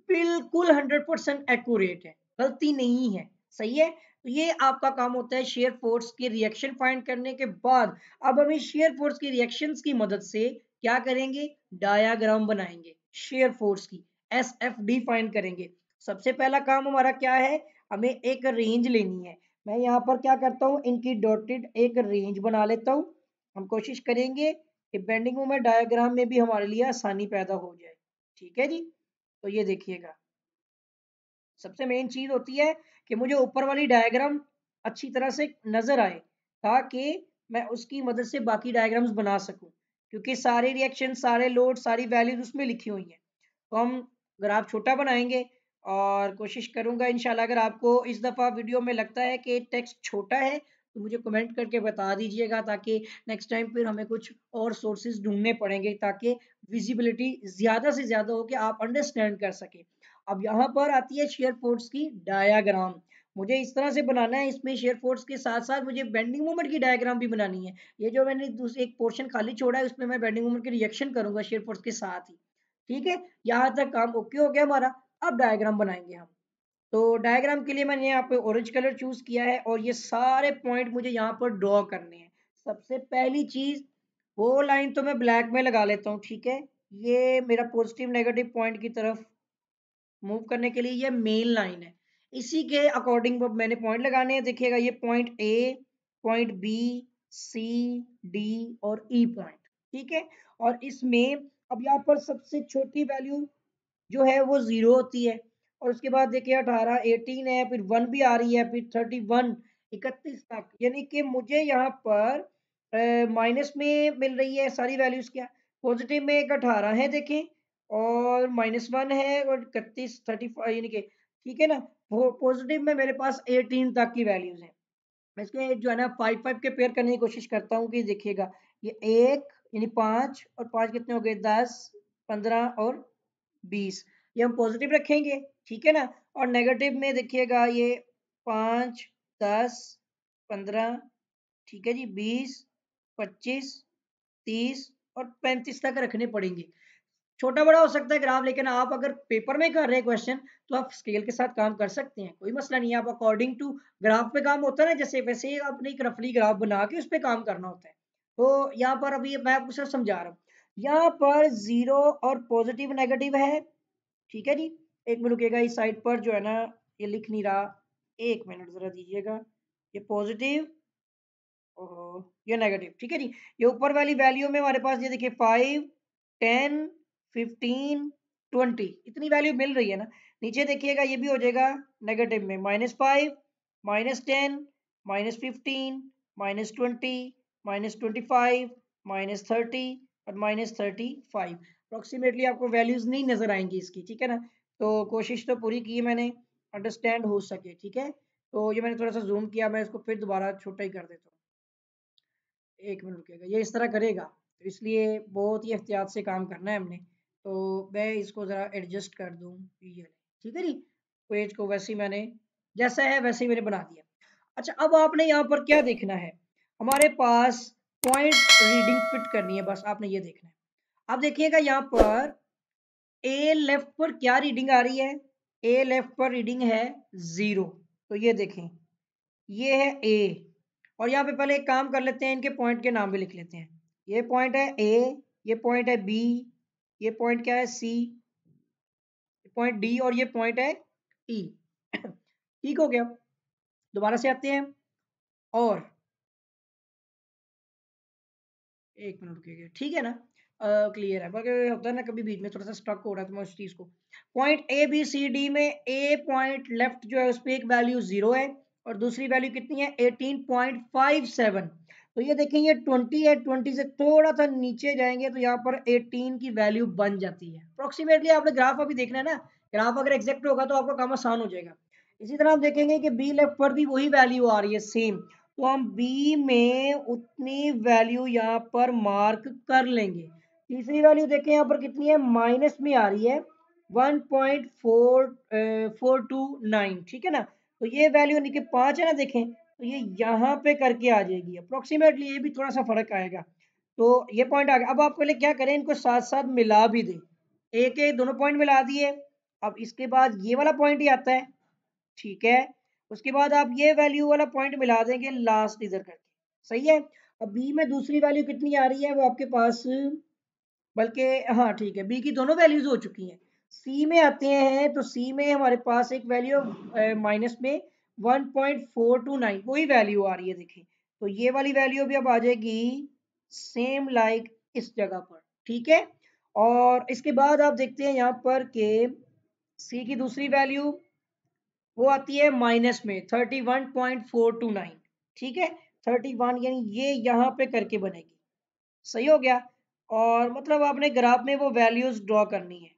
बिल्कुल 100% एक्यूरेट है, गलती नहीं है, सही है। तो ये आपका काम होता है शेयर फोर्स के रिएक्शन फाइंड करने के बाद। अब हम इस शेयर फोर्स की रिएक्शंस की मदद से क्या करेंगे, डायाग्राम बनाएंगे शेयर फोर्स की, एस एफ डी फाइंड करेंगे। सबसे पहला काम हमारा क्या है, हमें एक रेंज लेनी है। मैं यहाँ पर क्या करता हूँ, इनकी डॉटेड एक रेंज बना लेता हूँ। हम कोशिश करेंगे कि बेंडिंग मोमेंट डायग्राम में भी हमारे लिए आसानी पैदा हो जाए, ठीक है जी। तो ये देखिएगा, सबसे मेन चीज होती है कि मुझे ऊपर वाली डायग्राम अच्छी तरह से नजर आए, ताकि मैं उसकी मदद से बाकी डायग्राम्स बना सकूं, क्योंकि सारे रिएक्शन सारे लोड सारी वैल्यूज उसमें लिखी हुई हैं। तो हम ग्राफ छोटा बनाएंगे, और कोशिश करूंगा इंशाल्लाह, अगर आपको इस दफ़ा वीडियो में लगता है कि टेक्स्ट छोटा है तो मुझे कमेंट करके बता दीजिएगा, ताकि नेक्स्ट टाइम फिर हमें कुछ और सोर्सेज ढूंढने पड़ेंगे, ताकि विजिबिलिटी ज़्यादा से ज़्यादा हो कि आप अंडरस्टैंड कर सकें। अब यहाँ पर आती है शेयर फोर्स की डायाग्राम। मुझे इस तरह से बनाना है, इसमें शेयर फोर्स के साथ साथ मुझे बेंडिंग मोमेंट की डायग्राम भी बनानी है। ये जो मैंने दूसरे एक पोर्शन खाली छोड़ा है उसमें मैं बेंडिंग मोमेंट की रिएक्शन करूंगा शेयर फोर्स के साथ ही, ठीक है। यहाँ तक काम ओके हो गया हमारा। अब डायग्राम बनाएंगे हम। तो डायग्राम के लिए मैंने यहाँ पे ऑरेंज कलर चूज किया है, और ये सारे पॉइंट मुझे यहाँ पर ड्रॉ करने हैं। सबसे पहली चीज, वो लाइन तो मैं ब्लैक में लगा लेता हूँ, ठीक है। ये मेरा पॉजिटिव नेगेटिव पॉइंट की तरफ मूव करने के लिए ये मेन लाइन है। इसी के अकॉर्डिंग मैंने पॉइंट लगाने हैं। देखिएगा ये point A, point B, C, D और ई पॉइंट, ठीक है। और इसमें अब यहाँ पर सबसे छोटी वैल्यू जो है वो जीरो होती है, और उसके बाद देखिए 18 18 है, फिर 1 भी आ रही है, फिर 31 31 तक, यानी कि मुझे यहाँ पर माइनस में मिल रही है सारी वैल्यूज। क्या पॉजिटिव में एक 18 है देखें, और -1 है, और 31 35 यानी कि, ठीक है ना। वो पॉजिटिव में मेरे पास 18 तक की वैल्यूज हैं। मैं इसके जो है ना 5 के पेयर करने की कोशिश करता हूँ कि देखिएगा, ये एक यानी 5 और 5 कितने हो गए, 10 15 और 20, ये हम पॉजिटिव रखेंगे, ठीक है ना। और नेगेटिव में देखिएगा ये 5 10 15, ठीक है जी, 20 25 30 और 35 तक रखने पड़ेंगे। छोटा बड़ा हो सकता है ग्राफ, लेकिन आप अगर पेपर में कर रहे हैं क्वेश्चन तो आप स्केल के साथ काम कर सकते हैं, कोई मसला नहीं है। आप अकॉर्डिंग टू ग्राफ पे काम होता है ना, जैसे वैसे ही आपने एक रफली ग्राफ बना के उस पर काम करना होता है। तो यहाँ पर अभी मैं आपको सिर्फ समझा रहा हूँ। यहाँ पर जीरो और पॉजिटिव नेगेटिव है, ठीक है जी। एक मिनट रुकिएगा, इस साइड पर जो है ना ये लिख नहीं रहा, एक मिनट जरा दीजिएगा। ये पॉजिटिव, ओहो, ये नेगेटिव, ठीक है जी। ये ऊपर वाली वैल्यू में हमारे पास ये देखिए 5 10 15 20 इतनी वैल्यू मिल रही है ना। नीचे देखिएगा ये भी हो जाएगा नेगेटिव में, -5 -10 -15 -20 -25 -30 और -35, अप्रोक्सीमेटली आपको वैल्यूज नहीं नजर आएंगी इसकी, ठीक है ना। तो कोशिश तो पूरी की है मैंने, अंडरस्टैंड हो सके, ठीक है। तो ये मैंने थोड़ा सा जूम किया, मैं इसको फिर दोबारा छोटा ही कर देता हूँ। 1 मिनट रुकेगा, ये इस तरह करेगा, तो इसलिए बहुत ही एहतियात से काम करना है हमने। तो मैं इसको ज़रा एडजस्ट कर दूँ, ये ठीक है जी। पेज को वैसे ही मैंने जैसा है वैसे ही मैंने बना दिया। अच्छा, अब आपने यहाँ पर क्या देखना है, हमारे पास पॉइंट रीडिंग फिट करनी है, बस आपने ये देखना है। अब देखिएगा यहाँ पर ए लेफ्ट पर क्या रीडिंग आ रही है, ए लेफ्ट पर रीडिंग है 0। तो ये देखें, ये है ए, और यहाँ पे पहले एक काम कर लेते हैं, इनके पॉइंट के नाम भी लिख लेते हैं। ये पॉइंट है ए, ये पॉइंट है बी, ये पॉइंट क्या है सी, पॉइंट डी, और ये पॉइंट है ई। ठीक हो गया। दोबारा से आते हैं, और 1 मिनट रुकिएगा, ठीक है ना। क्लियर है, बल्कि होता है ना कभी बीच में थोड़ा सा स्टक हो रहा है, तो मैं उस चीज को point A B C D में ए पॉइंट लेफ्ट जो है उस पर एक वैल्यू 0 है, और दूसरी वैल्यू कितनी है 18.57। तो ये देखें, ये 20 है, 20 से थोड़ा सा नीचे जाएंगे तो यहाँ पर 18 की वैल्यू बन जाती है अप्रोक्सीमेटली। आपने ग्राफ अभी देखना है ना, ग्राफ अगर एग्जैक्ट होगा तो आपका काम आसान हो जाएगा। इसी तरह आप देखेंगे कि बी लेफ्ट पर भी वही वैल्यू आ रही है सेम, तो हम बी में उतनी वैल्यू यहाँ पर मार्क कर लेंगे। तीसरी वैल्यू देखें यहाँ पर कितनी है, माइनस में आ रही है 1.429, ठीक है ना। तो ये वैल्यू यानी कि 5 है ना, देखें तो ये यहाँ पे करके आ जाएगी अप्रोक्सीमेटली, ये भी थोड़ा सा फर्क आएगा। तो ये पॉइंट आ गया। अब आप पहले क्या करें, इनको साथ साथ मिला भी दें, एक एक दोनों पॉइंट मिला दिए। अब इसके बाद ये वाला पॉइंट ही आता है, ठीक है। उसके बाद आप ये वैल्यू वाला पॉइंट मिला देंगे लास्ट इधर करके, सही है। अब बी में दूसरी वैल्यू कितनी आ रही है वो आपके पास, बल्कि हाँ ठीक है, बी की दोनों वैल्यूज हो चुकी हैं। सी में आते हैं, तो सी में हमारे पास एक वैल्यू माइनस में 1.429, वही वैल्यू आ रही है देखिए। तो ये वाली वैल्यू भी अब आ जाएगी सेम लाइक इस जगह पर, ठीक है। और इसके बाद आप देखते हैं यहाँ पर के सी की दूसरी वैल्यू वो आती है माइनस में 31.429, ठीक है। 31 यानी ये यहाँ पे करके बनेगी, सही हो गया। और मतलब आपने ग्राफ में वो वैल्यूज ड्रॉ करनी है,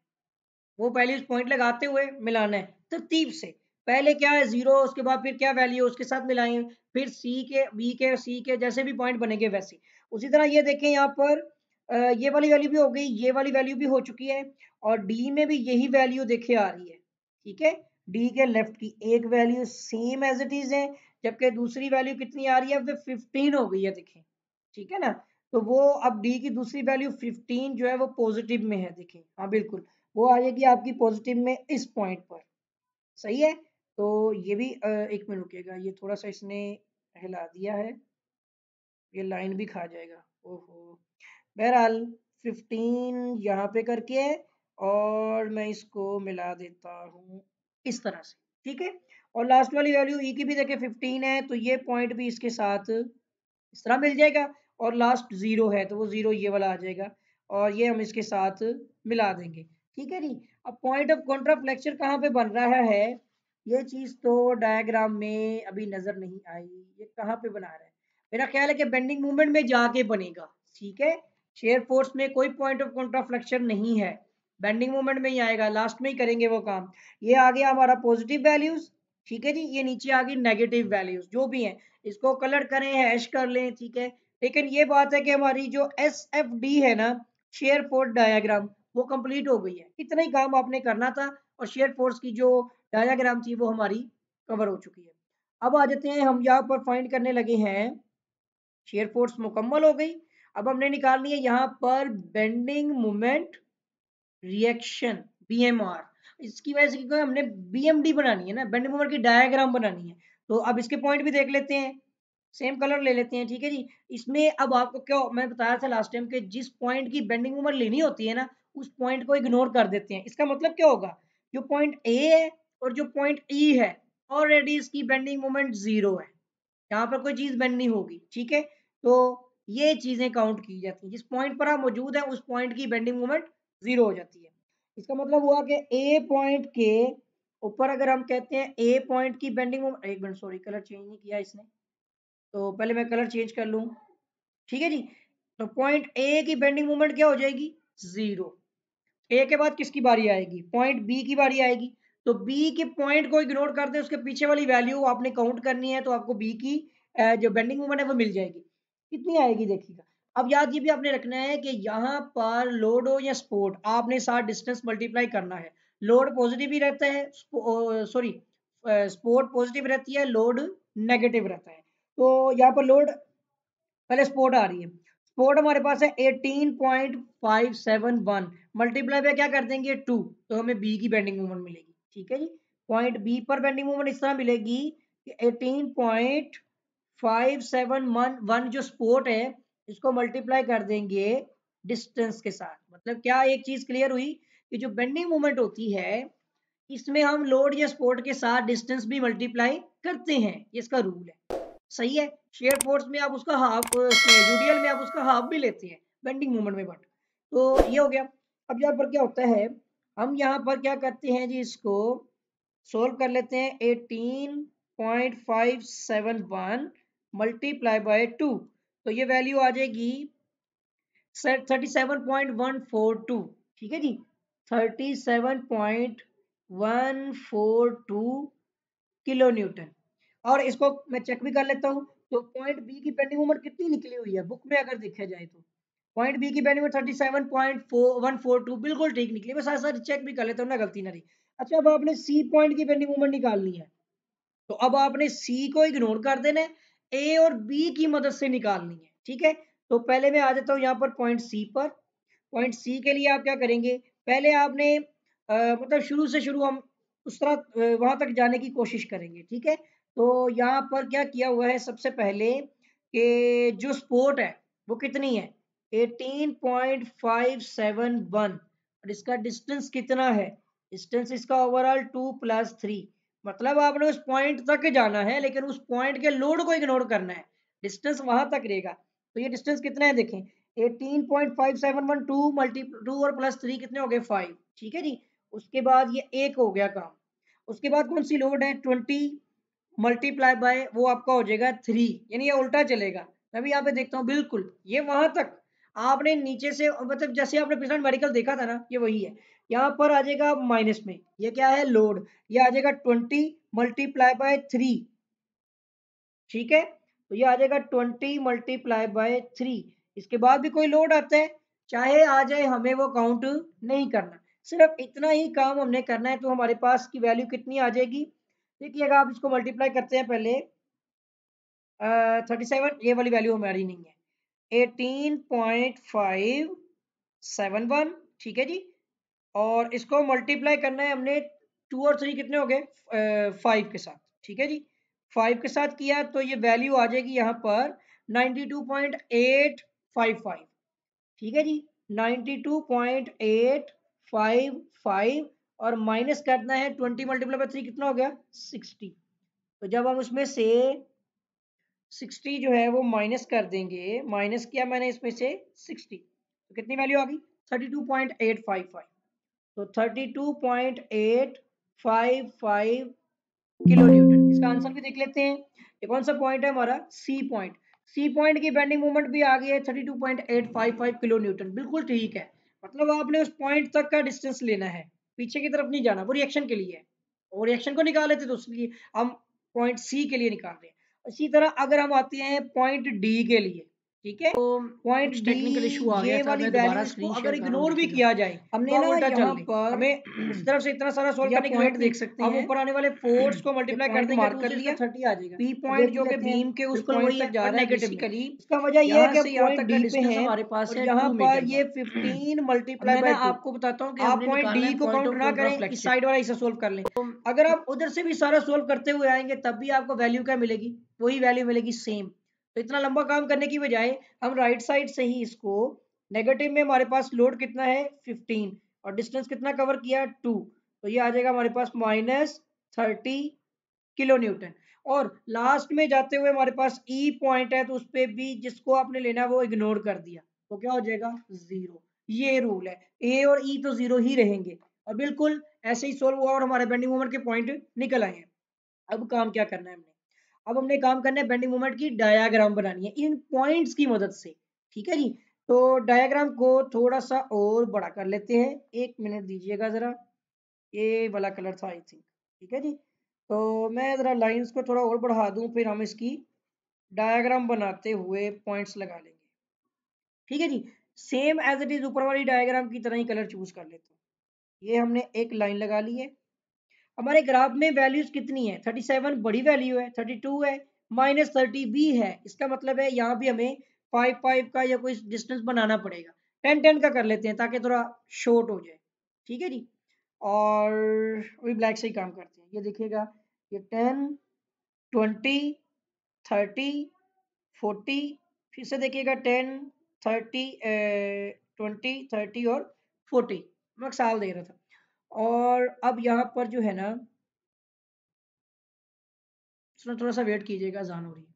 वो वैल्यूज पॉइंट लगाते हुए मिलाना है तरतीब से। पहले क्या है 0, उसके बाद फिर क्या वैल्यू उसके साथ मिलाएं, फिर सी के बी के सी के जैसे भी पॉइंट बनेंगे वैसे। उसी तरह ये देखें यहाँ पर ये वाली वैल्यू भी हो गई, ये वाली वैल्यू भी हो चुकी है, और डी में भी यही वैल्यू देखे आ रही है, ठीक है। डी के लेफ्ट की एक value same as it is है, जबकि दूसरी वैल्यू कितनी आ रही है, वो 15 हो गई है देखें, ठीक है ना। तो वो अब डी की दूसरी वैल्यू 15 जो है वो पॉजिटिव में है, देखें हाँ बिल्कुल, वो आ जाएगी आपकी पॉजिटिव में इस पॉइंट पर, सही है। तो ये भी 1 मिनट रुकिएगा, ये थोड़ा सा इसने हिला दिया है, ये लाइन भी खा जाएगा, ओहो। बहरहाल 15 यहाँ पे करके है, और मैं इसको मिला देता हूँ इस तरह से, ठीक है। और लास्ट वाली वैल्यू ई की भी देखे 15 है, तो ये पॉइंट भी इसके साथ इस तरह मिल जाएगा, और लास्ट 0 है तो वो 0 ये वाला आ जाएगा, और ये हम इसके साथ मिला देंगे, ठीक है जी। अब पॉइंट ऑफ कॉन्ट्राफ्लेक्शन कहाँ पे बन रहा है, ये चीज तो डायग्राम में अभी नजर नहीं आई, ये कहाँ पे बना रहा है। मेरा ख्याल है कि बेंडिंग मूवमेंट में जाके बनेगा, ठीक है। शेयर फोर्स में कोई पॉइंट ऑफ कॉन्ट्राफ्लेक्शन नहीं है, बेंडिंग मूवमेंट में ही आएगा, लास्ट में ही करेंगे वो काम। ये आ गया हमारा पॉजिटिव वैल्यूज, ठीक है जी। ये नीचे आ गई नेगेटिव वैल्यूज, जो भी हैं इसको कलर करें हैश कर लें, ठीक है। लेकिन ये बात है कि हमारी जो एस एफ डी है ना, शेयर फोर्स डायग्राम, वो कंप्लीट हो गई है। इतना ही काम आपने करना था, और शेयर फोर्स की जो डायग्राम थी वो हमारी कवर हो चुकी है। अब आ जाते हैं, हम यहाँ पर फाइंड करने लगे हैं, शेयर फोर्स मुकम्मल हो गई। अब हमने निकालनी है यहाँ पर बेंडिंग मोमेंट रिएक्शन, बीएमआर। इसकी वजह से क्योंकि हमने बीएमडी बनानी है ना, बेंडिंग मोमेंट की डायग्राम बनानी है। तो अब इसके पॉइंट भी देख लेते हैं, सेम कलर ले लेते हैं, ठीक है जी। इसमें अब आपको क्या मैं बताया था लास्ट टाइम, कि जिस पॉइंट की बेंडिंग मोमेंट लेनी होती है ना, उस पॉइंट को इग्नोर कर देते हैं। इसका मतलब क्या होगा, जो पॉइंट ए है और जो पॉइंट ई है, ऑलरेडी इसकी बेंडिंग मोमेंट 0 है, यहाँ पर कोई चीज बेंड नहीं होगी, ठीक है। तो ये चीजें काउंट की जाती हैं, जिस पॉइंट पर आप मौजूद है उस पॉइंट की बेंडिंग मोमेंट 0 हो जाती है। इसका मतलब हुआ कि ए पॉइंट के ऊपर अगर हम कहते हैं ए पॉइंट की बेंडिंग मोमेंट, एक मिनट सॉरी कलर चेंज नहीं किया इसने, तो पहले मैं कलर चेंज कर लूँ, ठीक है जी। तो पॉइंट ए की बेंडिंग मोमेंट क्या हो जाएगी 0। ए के बाद किसकी बारी आएगी, पॉइंट बी की बारी आएगी। तो बी के पॉइंट को इग्नोर कर दे, उसके पीछे वाली वैल्यू आपने काउंट करनी है, तो आपको बी की जो बेंडिंग मोमेंट है वो मिल जाएगी। कितनी आएगी देखिएगा। अब याद ये भी आपने रखना है कि यहाँ पर लोड हो या सपोर्ट, आपने साथ डिस्टेंस मल्टीप्लाई करना है। लोड पॉजिटिव ही रहता है, सॉरी सपोर्ट पॉजिटिव रहती है, लोड नेगेटिव रहता है। तो यहाँ पर लोड, पहले सपोर्ट आ रही है, सपोर्ट हमारे पास है 18.571 मल्टीप्लाई पे क्या कर देंगे 2, तो हमें बी की बेंडिंग मोमेंट मिलेगी। ठीक है जी, पॉइंट बी पर बेंडिंग मोमेंट इस तरह मिलेगी कि 18.571 जो सपोर्ट है इसको मल्टीप्लाई कर देंगे डिस्टेंस के साथ। मतलब क्या एक चीज क्लियर हुई कि जो बेंडिंग मोमेंट होती है इसमें हम लोड या सपोर्ट के साथ डिस्टेंस भी मल्टीप्लाई करते हैं, ये इसका रूल है। सही है, शेयर फोर्स में आप उसका हाफ, यूडीएल में आप उसका हाफ भी लेते हैं बेंडिंग मोमेंट में, बट तो ये हो गया। अब यहाँ पर क्या होता है, हम यहाँ पर क्या करते हैं जी, इसको सोल्व कर लेते हैं। 18.571 मल्टीप्लाई बाय 2, तो ये वैल्यू आ जाएगी 37.142। ठीक है जी, 37.142 किलो न्यूटन। और इसको मैं चेक भी कर लेता हूँ, तो पॉइंट बी की बेंडिंग मोमेंट कितनी निकली हुई है बुक में अगर देखा जाए तो पॉइंट बी की बेंडिंग मोमेंट 37.142 बिल्कुल ठीक निकली। मैं साथ साथ चेक भी कर लेता हूँ ना, गलती ना रही। अच्छा, अब आपने सी पॉइंट की बेंडिंग मोमेंट निकालनी है, तो अब आपने सी को इग्नोर कर देना है, ए और बी की मदद से निकालनी है। ठीक है, तो पहले मैं आ जाता हूँ यहाँ पर पॉइंट सी पर। पॉइंट सी के लिए आप क्या करेंगे, पहले आपने मतलब शुरू से शुरू हम उस तरह वहां तक जाने की कोशिश करेंगे। ठीक है, तो यहाँ पर क्या किया हुआ है, सबसे पहले कि जो स्पोर्ट है वो कितनी है 18.571 और इसका डिस्टेंस कितना है, डिस्टेंस इसका ओवरऑल 2+3। मतलब आपने उस पॉइंट तक जाना है लेकिन उस पॉइंट के लोड को इग्नोर करना है, डिस्टेंस वहां तक रहेगा। तो ये डिस्टेंस कितना है देखें, 18.571 2 मल्टी 2 और +3 कितने हो गए 5। ठीक है जी, उसके बाद ये एक हो गया काम। उसके बाद कौन सी लोड है 20 मल्टीप्लाई बाय वो आपका हो जाएगा 3, यानी ये उल्टा चलेगा। मैं भी यहाँ पे देखता हूँ, बिल्कुल ये वहां तक आपने नीचे से, मतलब जैसे आपने पिछला मेडिकल देखा था ना, ये वही है। यहाँ पर आ जाएगा माइनस में, ये क्या है लोड, ये आ जाएगा 20 मल्टीप्लाई बाय 3। ठीक है, तो ये आ जाएगा 20 मल्टीप्लाई बाय 3। इसके बाद भी कोई लोड आता है, चाहे आ जाए, हमें वो काउंट नहीं करना, सिर्फ इतना ही काम हमने करना है। तो हमारे पास की वैल्यू कितनी आ जाएगी, देखिए अगर आप इसको मल्टीप्लाई करते हैं पहले 37, ये वाली वैल्यू हमारी नहीं है, 18.571। ठीक है जी, और इसको मल्टीप्लाई करना है हमने 2 और 3 कितने हो गए 5 के साथ। ठीक है जी, 5 के साथ किया तो ये वैल्यू आ जाएगी यहाँ पर 92.855। ठीक है जी, 92.855 और माइनस करना है 20 मल्टीप्लाई बाय 3 कितना हो गया 60। तो जब हम उसमें से 60 जो है वो माइनस कर देंगे, माइनस किया मैंने इसमें से 60, तो कितनी वैल्यू आ गई 32.855। तो 32.855 किलो न्यूटन। इसका आंसर भी देख लेते हैं, ये कौन सा पॉइंट है हमारा सी पॉइंट। सी पॉइंट की बेंडिंग मोमेंट भी आ गई है 32.855 किलो न्यूटन, बिल्कुल ठीक है। मतलब आपने उस पॉइंट तक का डिस्टेंस लेना है, पीछे की तरफ नहीं जाना, वो रिएक्शन के लिए है। और रिएक्शन को निकाले थे तो उसके हम पॉइंट सी के लिए निकाल रहे हैं। इसी तरह अगर हम आते हैं पॉइंट डी के लिए, ठीक है, पॉइंट डी टेक्निकल इशू आ गया ये था, वाली मैं वैल्यू दोबारा इसको स्क्रीन अगर शेयर कर रहा हूँ, इग्नोर भी देखिएगा। किया जाए, हमने तो आप ना उल्टा यहाँ चल लें, पर हमें इस तरफ से इतना सारा सोल्व ये करने आप की पॉइंट जरूरत नहीं। देख सकते हम हैं ऊपर आने वाले फोर्स को ये मल्टीप्लाई कर पॉइंट देंगे, मार्क 2 कर से इसका लिया। 30 आ जाएगा। पी अब पॉइंट देख ही जो कि लेते हैं, बीम के उस बिल्कुल पॉइंट वही तक है जा और रहा है नेगेटिव में। बेसिकली। इसका वजह यह है यहाँ कि से यहाँ पॉइंट तक का डी पे डिस्टेंस है हमारे पास और है यहाँ 2 पर मीटर का। ये 15 अब मल्टीप्लाई मैं ना बाय 2। आपको बताता हूँ कि आप हमने पॉइंट निकालना डी है को पॉइंट काउंट ऑफ ना करें, इस कॉन्ट्राफ्लेक्शन। साइड वाला इसे सोल्व कर लें। अगर आप उधर से भी सारा सोल्व करते हुए आएंगे तब भी आपको वैल्यू क्या मिलेगी, वही वैल्यू मिलेगी सेम। तो इतना लंबा काम करने की बजाय हम राइट साइड से ही इसको, नेगेटिव में हमारे पास लोड कितना है 15 और डिस्टेंस कितना कवर किया 2, तो ये आ जाएगा हमारे पास -30 किलो न्यूटन। और लास्ट में जाते हुए हमारे पास ई पॉइंट है, तो उस पे भी जिसको आपने लेना है वो इग्नोर कर दिया, तो क्या हो जाएगा 0। ये रूल है, ए और ई तो 0 ही रहेंगे। और बिल्कुल ऐसे ही सोल्व हुआ और हमारे बेंडिंग मोमेंट के पॉइंट निकल आए हैं। अब काम क्या करना है हमने, अब हमने काम करना है बेंडिंग मोमेंट की डायग्राम बनानी है इन पॉइंट्स की मदद से। ठीक है जी, तो डायग्राम को थोड़ा सा और बड़ा कर लेते हैं, 1 मिनट दीजिएगा जरा। ये वाला कलर था आई थिंक। ठीक है जी। तो मैं ज़रा लाइंस को थोड़ा और बढ़ा दूं, फिर हम इसकी डायग्राम बनाते हुए पॉइंट्स लगा लेंगे। ठीक है जी। सेम एज इट इज ऊपर वाली डायग्राम की तरह ही कलर चूज कर लेते हैं। ये हमने एक लाइन लगा ली है। हमारे ग्राफ में वैल्यूज कितनी है? 37 बड़ी वैल्यू है, 32 है, -30 भी है। इसका मतलब है यहाँ भी हमें 5 का या कोई डिस्टेंस बनाना पड़ेगा। 10 का कर लेते हैं ताकि थोड़ा शॉर्ट हो जाए। ठीक है जी। और अभी ब्लैक से ही काम करते हैं। ये देखिएगा, ये 10, 20, 30, 40, फिर से देखिएगा 10, 30, 20, 30 और 40। मैं साल दे रहा था। और अब यहाँ पर जो है ना, थोड़ा सा वेट कीजिएगा, जान हो रही है।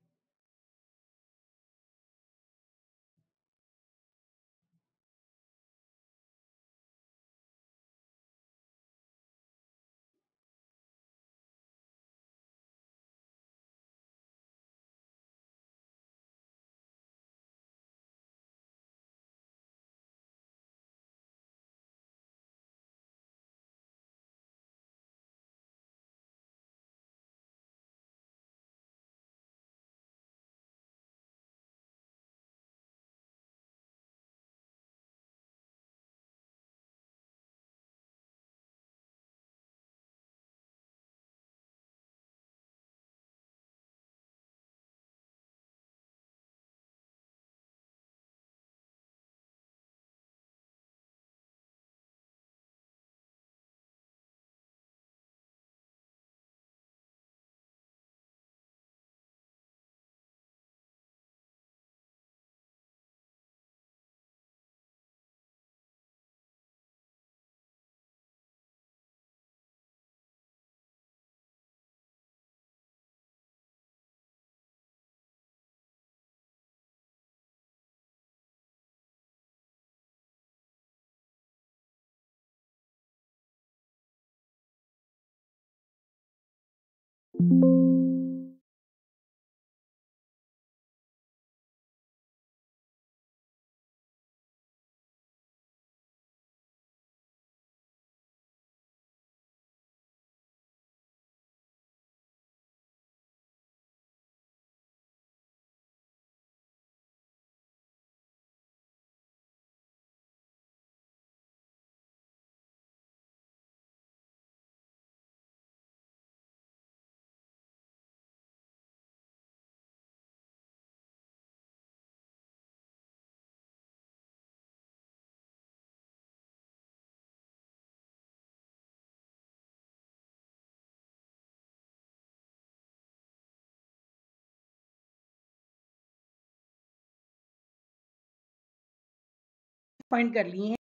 फाइंड कर लिए हैं।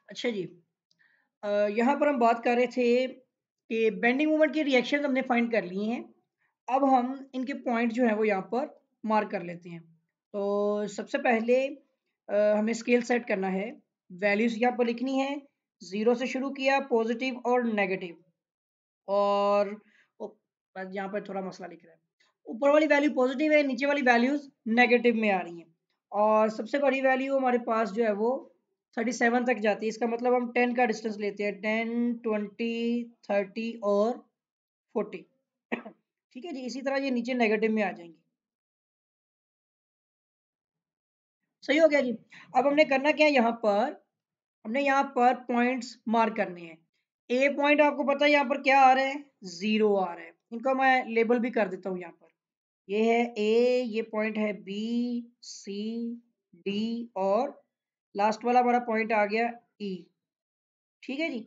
अच्छा जी। यहाँ पर हम बात कर रहे थे कि बेंडिंग मोमेंट के रिएक्शन हमने फाइंड कर लिए हैं। अब हम इनके पॉइंट जो है वो यहाँ पर मार्क कर लेते हैं। तो सबसे पहले हमें स्केल सेट करना है। वैल्यूज यहाँ पर लिखनी है। 0 से शुरू किया, पॉजिटिव और नेगेटिव। और यहाँ पर थोड़ा मसला लिख रहा है। ऊपर वाली वैल्यू पॉजिटिव है, नीचे वाली वैल्यूज नेगेटिव में आ रही हैं। और सबसे बड़ी वैल्यू हमारे पास जो है वो 37 तक जाती है। इसका मतलब हम 10 का डिस्टेंस लेते हैं, 10, 20, 30 और 40। ठीक है जी। इसी तरह ये नीचे नेगेटिव में आ जाएंगी। सही हो गया जी। अब हमने करना क्या है, यहाँ पर पॉइंट्स मार्क करने हैं। ए पॉइंट आपको पता है यहाँ पर क्या आ रहा है, 0 आ रहा है। इनको मैं लेबल भी कर देता हूँ यहाँ पर। ये है ए, ये पॉइंट है बी, सी, डी और लास्ट वाला हमारा पॉइंट आ गया ई। ठीक है जी।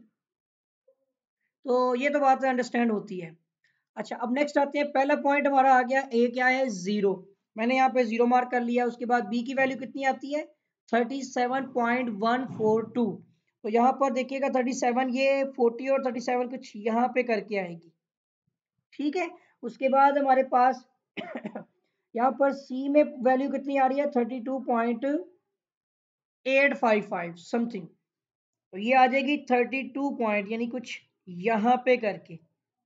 तो ये तो बात अंडरस्टैंड होती है। अच्छा, अब नेक्स्ट आते हैं। पहला पॉइंट हमारा आ गया, ए क्या है, 0। मैंने यहाँ पे 0 मार्क कर लिया। उसके बाद बी की वैल्यू कितनी आती है, 37.142। तो यहाँ पर देखिएगा 37, ये 40 और 37 कुछ यहाँ पे करके आएगी। ठीक है। उसके बाद हमारे पास यहाँ पर सी में वैल्यू कितनी आ रही है, 32.855 समथिंग। तो ये आ जाएगी 32 पॉइंट, यानी कुछ यहाँ पे करके।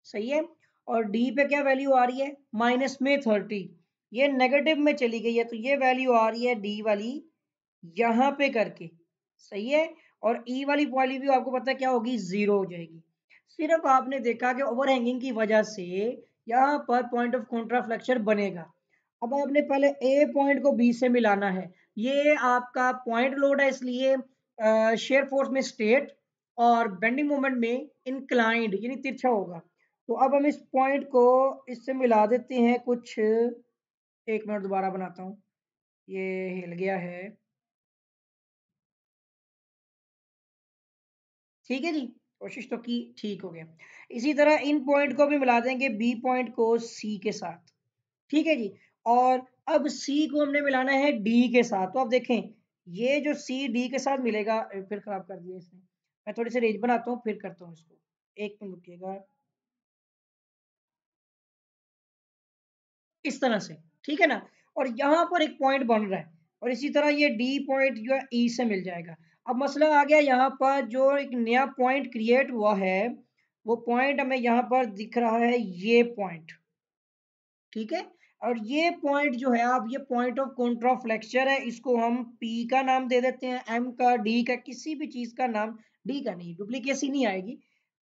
सही है। और डी पे क्या वैल्यू आ रही है, -में 30। ये नेगेटिव में चली गई है, तो ये वैल्यू आ रही है डी वाली यहाँ पे करके, सही है। और ई वाली वाली भी आपको पता है क्या होगी, 0 हो जाएगी। सिर्फ आपने देखा कि ओवरहैंगिंग की वजह से यहाँ पर पॉइंट ऑफ कॉन्ट्राफ्लेक्शन बनेगा। अब आपने पहले ए पॉइंट को बी से मिलाना है। ये आपका पॉइंट लोड है, इसलिए शेयर फोर्स में स्ट्रेट और बेंडिंग मोमेंट में इंक्लाइंड यानी तिरछा होगा। तो अब हम इस पॉइंट को इससे मिला देते हैं कुछ, एक मिनट दोबारा बनाता हूँ, ये हिल गया है, ठीक है जी। कोशिश तो की, ठीक हो गया। इसी तरह इन पॉइंट को भी मिला देंगे, बी पॉइंट को सी के साथ, ठीक है जी। और अब सी को हमने मिलाना है डी के साथ। तो आप देखें, ये जो सी डी के साथ मिलेगा, फिर खराब कर दिया इसने। मैं थोड़ी सी रेंज बनाता हूँ, फिर करता हूँ इसको, एक मिनट रुकिएगा। इस तरह से, ठीक है ना। और यहाँ पर एक पॉइंट बन रहा है, और इसी तरह ये डी पॉइंट जो है ई से मिल जाएगा। अब मसला आ गया, यहाँ पर जो एक नया पॉइंट क्रिएट हुआ है, वो पॉइंट हमें यहाँ पर दिख रहा है, ये पॉइंट, ठीक है। और ये पॉइंट जो है, आप ये पॉइंट ऑफ कॉन्ट्राफ्लेक्चर है, इसको हम पी का नाम दे देते हैं, एम का, डी का, किसी भी चीज का नाम, डी का नहीं, डुप्लीकेसी नहीं आएगी,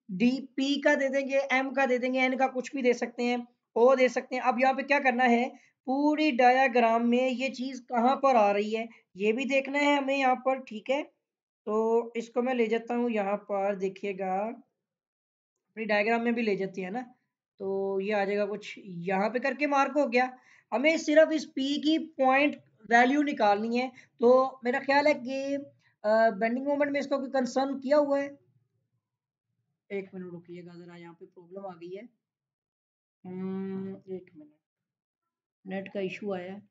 डी पी का दे देंगे, एम का दे देंगे, एन का कुछ भी दे सकते हैं, ओ दे सकते हैं। अब यहाँ पे क्या करना है, पूरी डायाग्राम में ये चीज कहाँ पर आ रही है, ये भी देखना है हमें यहाँ पर, ठीक है। तो इसको मैं ले जाता हूँ यहाँ पर, देखिएगा अपनी डायग्राम में भी ले जाती है ना, तो ये आ जाएगा कुछ यहाँ पे करके, मार्क हो गया। हमें सिर्फ इस P की पॉइंट वैल्यू निकालनी है। तो मेरा ख्याल है कि बेंडिंग मोमेंट में इसका कोई कंसर्न किया हुआ है। एक मिनट रुकिएगा जरा, यहाँ पे प्रॉब्लम आ गई है। एक मिनट, नेट का इशू आया है।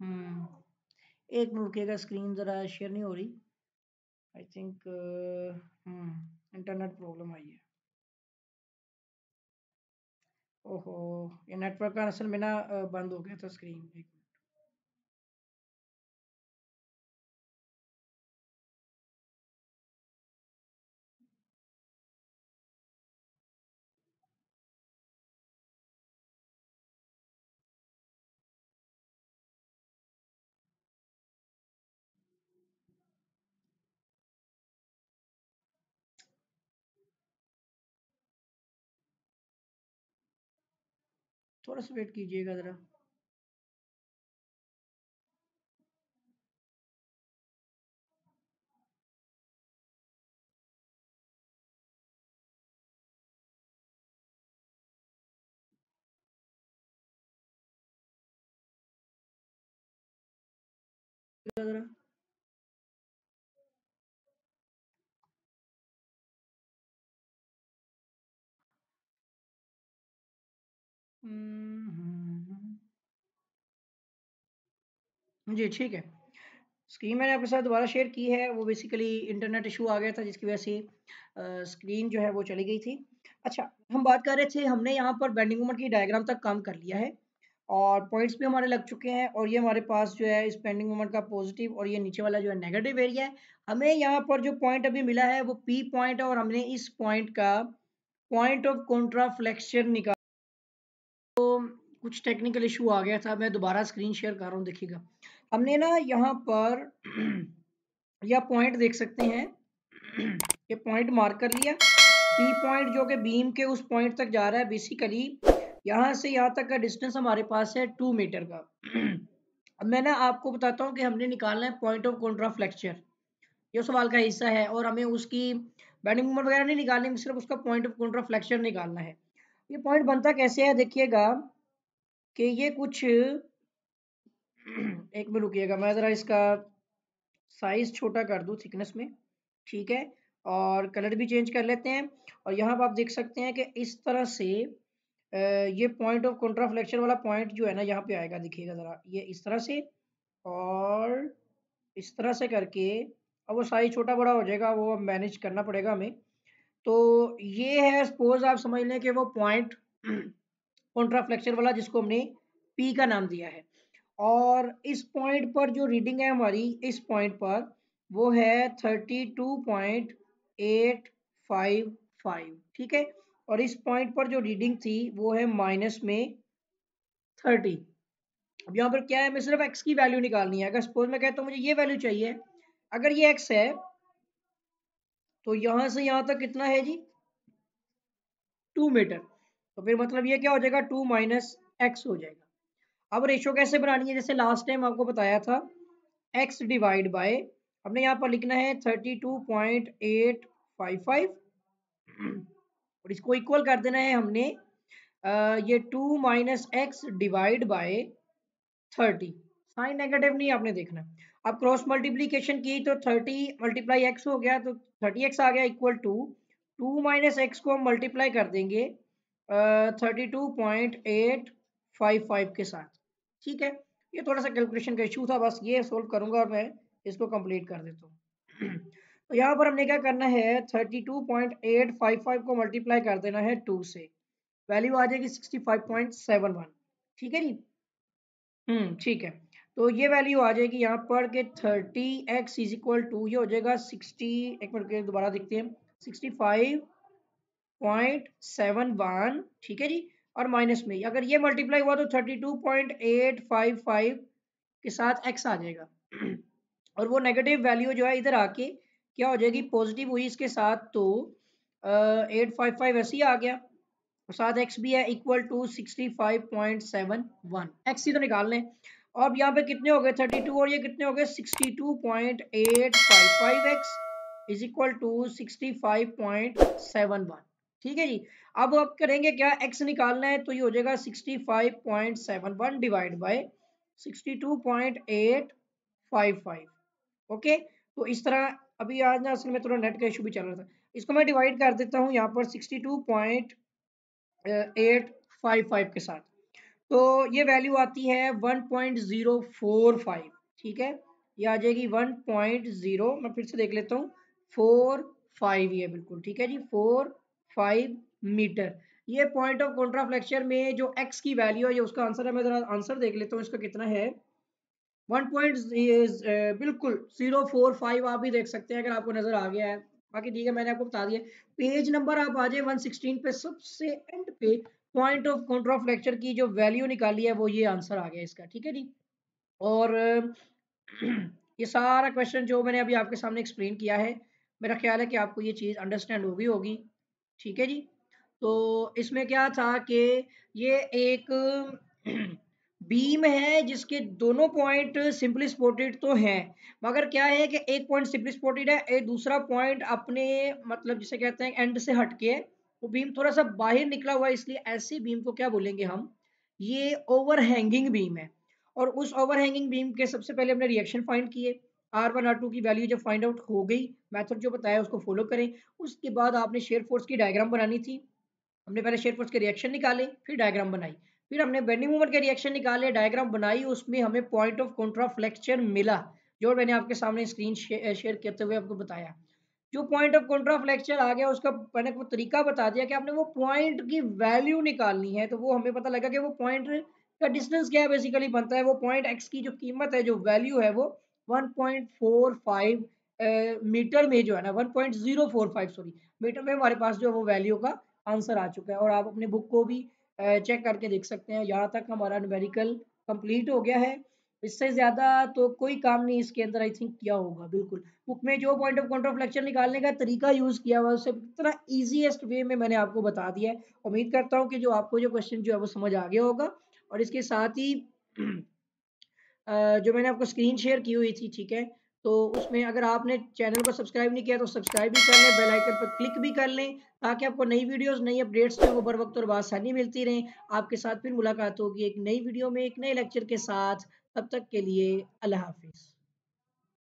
हम्म एक मिनट रुकिएगा, स्क्रीन जरा शेयर नहीं हो रही, आई थिंक इंटरनेट प्रॉब्लम आई है। ओहो, ये नेटवर्क का असल में ना बंद हो गया था स्क्रीन, एक थोड़ा सा वेट कीजिएगा जरा। जरा जी, ठीक है। स्क्रीन मैंने आपके साथ दोबारा शेयर की है, वो बेसिकली इंटरनेट इशू आ गया था जिसकी वजह से स्क्रीन जो है वो चली गई थी। अच्छा, हम बात कर रहे थे, हमने यहाँ पर बेंडिंग मोमेंट की डायग्राम तक काम कर लिया है, और पॉइंट्स भी हमारे लग चुके हैं, और ये हमारे पास जो है इस बेंडिंग मोमेंट का पॉजिटिव और ये नीचे वाला जो है नेगेटिव एरिया है। हमें यहाँ पर जो पॉइंट अभी मिला है वो पी पॉइंट है, और हमने इस पॉइंट का पॉइंट ऑफ कॉन्ट्राफ्लेक्शन निकाला। कुछ टेक्निकल इशू आ गया था, मैं दोबारा स्क्रीन शेयर कर रहा हूँ, देखिएगा। हमने ना यहाँ पर यह पॉइंट देख सकते हैं, ये पॉइंट मार्क कर लिया, पी पॉइंट जो कि बीम के उस पॉइंट तक जा रहा है, बेसिकली यहाँ से यहाँ तक का डिस्टेंस हमारे पास है 2 मीटर का। अब मैं ना आपको बताता हूँ कि हमने निकालना है पॉइंट ऑफ कॉन्ट्राफ्लेक्चर, ये सवाल का हिस्सा है, और हमें उसकी बेंडिंग मोमेंट वगैरह नहीं निकालनी, सिर्फ उसका पॉइंट ऑफ कॉन्ट्राफ्लेक्चर निकालना है। ये पॉइंट बनता कैसे है, देखिएगा कि ये कुछ एक मिनट रुकिएगा, मैं ज़रा इसका साइज छोटा कर दूं थिकनेस में, ठीक है। और कलर भी चेंज कर लेते हैं। और यहाँ पर आप देख सकते हैं कि इस तरह से ये पॉइंट ऑफ कॉन्ट्राफ्लेक्शन वाला पॉइंट जो है ना, यहाँ पे आएगा, दिखिएगा ज़रा, ये इस तरह से, और इस तरह से करके। अब वो साइज छोटा बड़ा हो जाएगा, वो मैनेज करना पड़ेगा हमें। तो ये है, सपोज आप समझ लें कि वो पॉइंट कॉन्ट्राफ्लेक्शन वाला जिसको हमने पी का नाम दिया है। और इस पॉइंट पर जो रीडिंग है हमारी, इस पॉइंट पर वो है 32.855, ठीक है। और इस पॉइंट पर जो रीडिंग थी वो है माइनस में 30। अब यहाँ पर क्या है, हमें सिर्फ x की वैल्यू निकालनी है। अगर सपोज मैं कहता हूँ मुझे ये वैल्यू चाहिए, अगर ये x है तो यहाँ से यहाँ तक कितना है जी, 2 मीटर। तो फिर मतलब ये क्या हो जाएगा, 2 माइनस एक्स हो जाएगा। अब रेशो कैसे बनानी है, जैसे लास्ट टाइम आपको बताया था, x डिवाइड बाय, हमने यहाँ पर लिखना है 32.855 और इसको इक्वल कर देना है हमने ये 2 minus x divide by 30। Sine negative नहीं आपने देखना। अब क्रॉस मल्टीप्लीकेशन की तो 30 मल्टीप्लाई एक्स हो गया, तो 30x आ गया इक्वल टू 2 माइनस एक्स को हम मल्टीप्लाई कर देंगे 32.855 के साथ। ठीक है, ये थोड़ा सा कैलकुलेशन का इशू था, बस ये सोल्व करूंगा और मैं इसको कंप्लीट कर देता हूँ। तो यहाँ पर हमने क्या करना है, 32.855 को मल्टीप्लाई कर देना है 2 से, वैल्यू आ जाएगी 65.71। ठीक है जी। ठीक है। तो ये वैल्यू आ जाएगी यहाँ पर कि 30x इज इक्वल टू, ये हो जाएगा 60, एक मिनट के दोबारा देखते हैं, 65.71। ठीक है जी। और माइनस में अगर ये मल्टीप्लाई हुआ तो 32.855 के साथ x आ जाएगा। और वो नेगेटिव वैल्यू जो है इधर आके क्या हो जाएगी, पॉजिटिव हुई इसके साथ, तो 855 ऐसे ही आ गया और साथ एक्स भी है इक्वल टू 65.71। एक्स ही तो निकाल लें। और अब यहाँ पे कितने हो गए 32 और ये कितने हो गए 62.855 एक्स इज इक्वल टू 65.71। ठीक है जी। अब करेंगे क्या, एक्स निकालना है तो ये हो जाएगा 65.71 डिवाइड बाय 62.855। ओके, तो इस तरह अभी आज ना असल में थोड़ा नेट का इशू भी चल रहा था, इसको मैं डिवाइड कर देता हूँ यहाँ पर 62.855 के साथ। तो ये वैल्यू आती है 1.045। ठीक है, ये आ जाएगी 1.0, मैं फिर से देख लेता हूँ, 45 ये बिल्कुल ठीक है जी, 45 मीटर। ये पॉइंट ऑफ कॉन्ट्राफ्लेक्शन में जो x की वैल्यू है, ये उसका आंसर है। मैं जरा आंसर देख लेता हूँ इसका कितना है, 1 पॉइंट बिल्कुल 045 आप भी देख सकते हैं अगर आपको नजर आ गया है। बाकी ठीक है, मैंने आपको बता दिया। पेज नंबर आप आ जाए 116 पे, सबसे एंड पे पॉइंट ऑफ कॉन्ट्राफ्लेक्चर की जो वैल्यू निकाली है वो ये आंसर आ गया इसका। ठीक है जी। और ये सारा क्वेश्चन जो मैंने अभी आपके सामने एक्सप्लेन किया है, मेरा ख्याल है कि आपको ये चीज़ अंडरस्टैंड होगी। ठीक है जी। तो इसमें क्या था कि ये एक बीम है जिसके दोनों पॉइंट सिंपली स्पॉटेड तो हैं, मगर क्या है कि एक पॉइंट सिंपली स्पॉटेड है, एक दूसरा पॉइंट अपने मतलब जिसे कहते हैं एंड से हटके है, वो बीम थोड़ा सा बाहर निकला हुआ है, इसलिए ऐसी बीम को क्या बोलेंगे हम, ये ओवरहैंगिंग बीम है। और उस ओवरहैंगिंग बीम के सबसे पहले हमने रिएक्शन फाइंड किए, R1 R2 की वैल्यू जब फाइंड आउट हो गई, मेथड जो बताया उसको फॉलो करें। उसके बाद आपने शेयर फोर्स की डायग्राम बनानी थी, हमने पहले शेयर फोर्स के रिएक्शन निकाले, फिर डायग्राम बनाई, फिर हमने बेंडिंग मोमेंट के रिएक्शन निकाले, डायग्राम बनाई, उसमें हमें पॉइंट ऑफ कॉन्ट्राफ्लेक्शन मिला, जो मैंने आपके सामने स्क्रीन शेयर करते हुए आपको बताया। जो पॉइंट ऑफ कॉन्ट्राफ्लेक्शन आ गया उसका मैंने वो तरीका बता दिया कि आपने वो पॉइंट की वैल्यू निकालनी है, तो वो हमें पता लगा कि वो पॉइंट का डिस्टेंस क्या बेसिकली बनता है, वो पॉइंट एक्स की जो कीमत है, जो वैल्यू है वो 1.45 मीटर में जो है ना, 1.045 सॉरी मीटर में हमारे पास जो वो वैल्यू का आंसर आ चुका है। और आप अपने बुक को भी चेक करके देख सकते हैं। यहाँ तक हमारा न्यूमेरिकल कंप्लीट हो गया है, इससे ज़्यादा तो कोई काम नहीं इसके अंदर आई थिंक किया होगा। बिल्कुल बुक में जो पॉइंट ऑफ कॉन्ट्राफ्लेक्शन निकालने का तरीका यूज़ किया हुआ है उससे इतना ईजीएस्ट वे में मैंने आपको बता दिया है। उम्मीद करता हूँ कि जो आपको जो क्वेश्चन जो है वो समझ आ गया होगा। और इसके साथ ही जो मैंने आपको स्क्रीन शेयर की हुई थी, ठीक है, तो उसमें अगर आपने चैनल को सब्सक्राइब नहीं किया तो सब्सक्राइब भी कर लें, बेल आइकन पर क्लिक भी कर लें, ताकि आपको नई वीडियोस नई अपडेट्स जो है वो बर वक्त और बासानी मिलती रहें। आपके साथ फिर मुलाकात होगी एक नई वीडियो में एक नए लेक्चर के साथ। तब तक के लिए अल्लाह हाफिज़।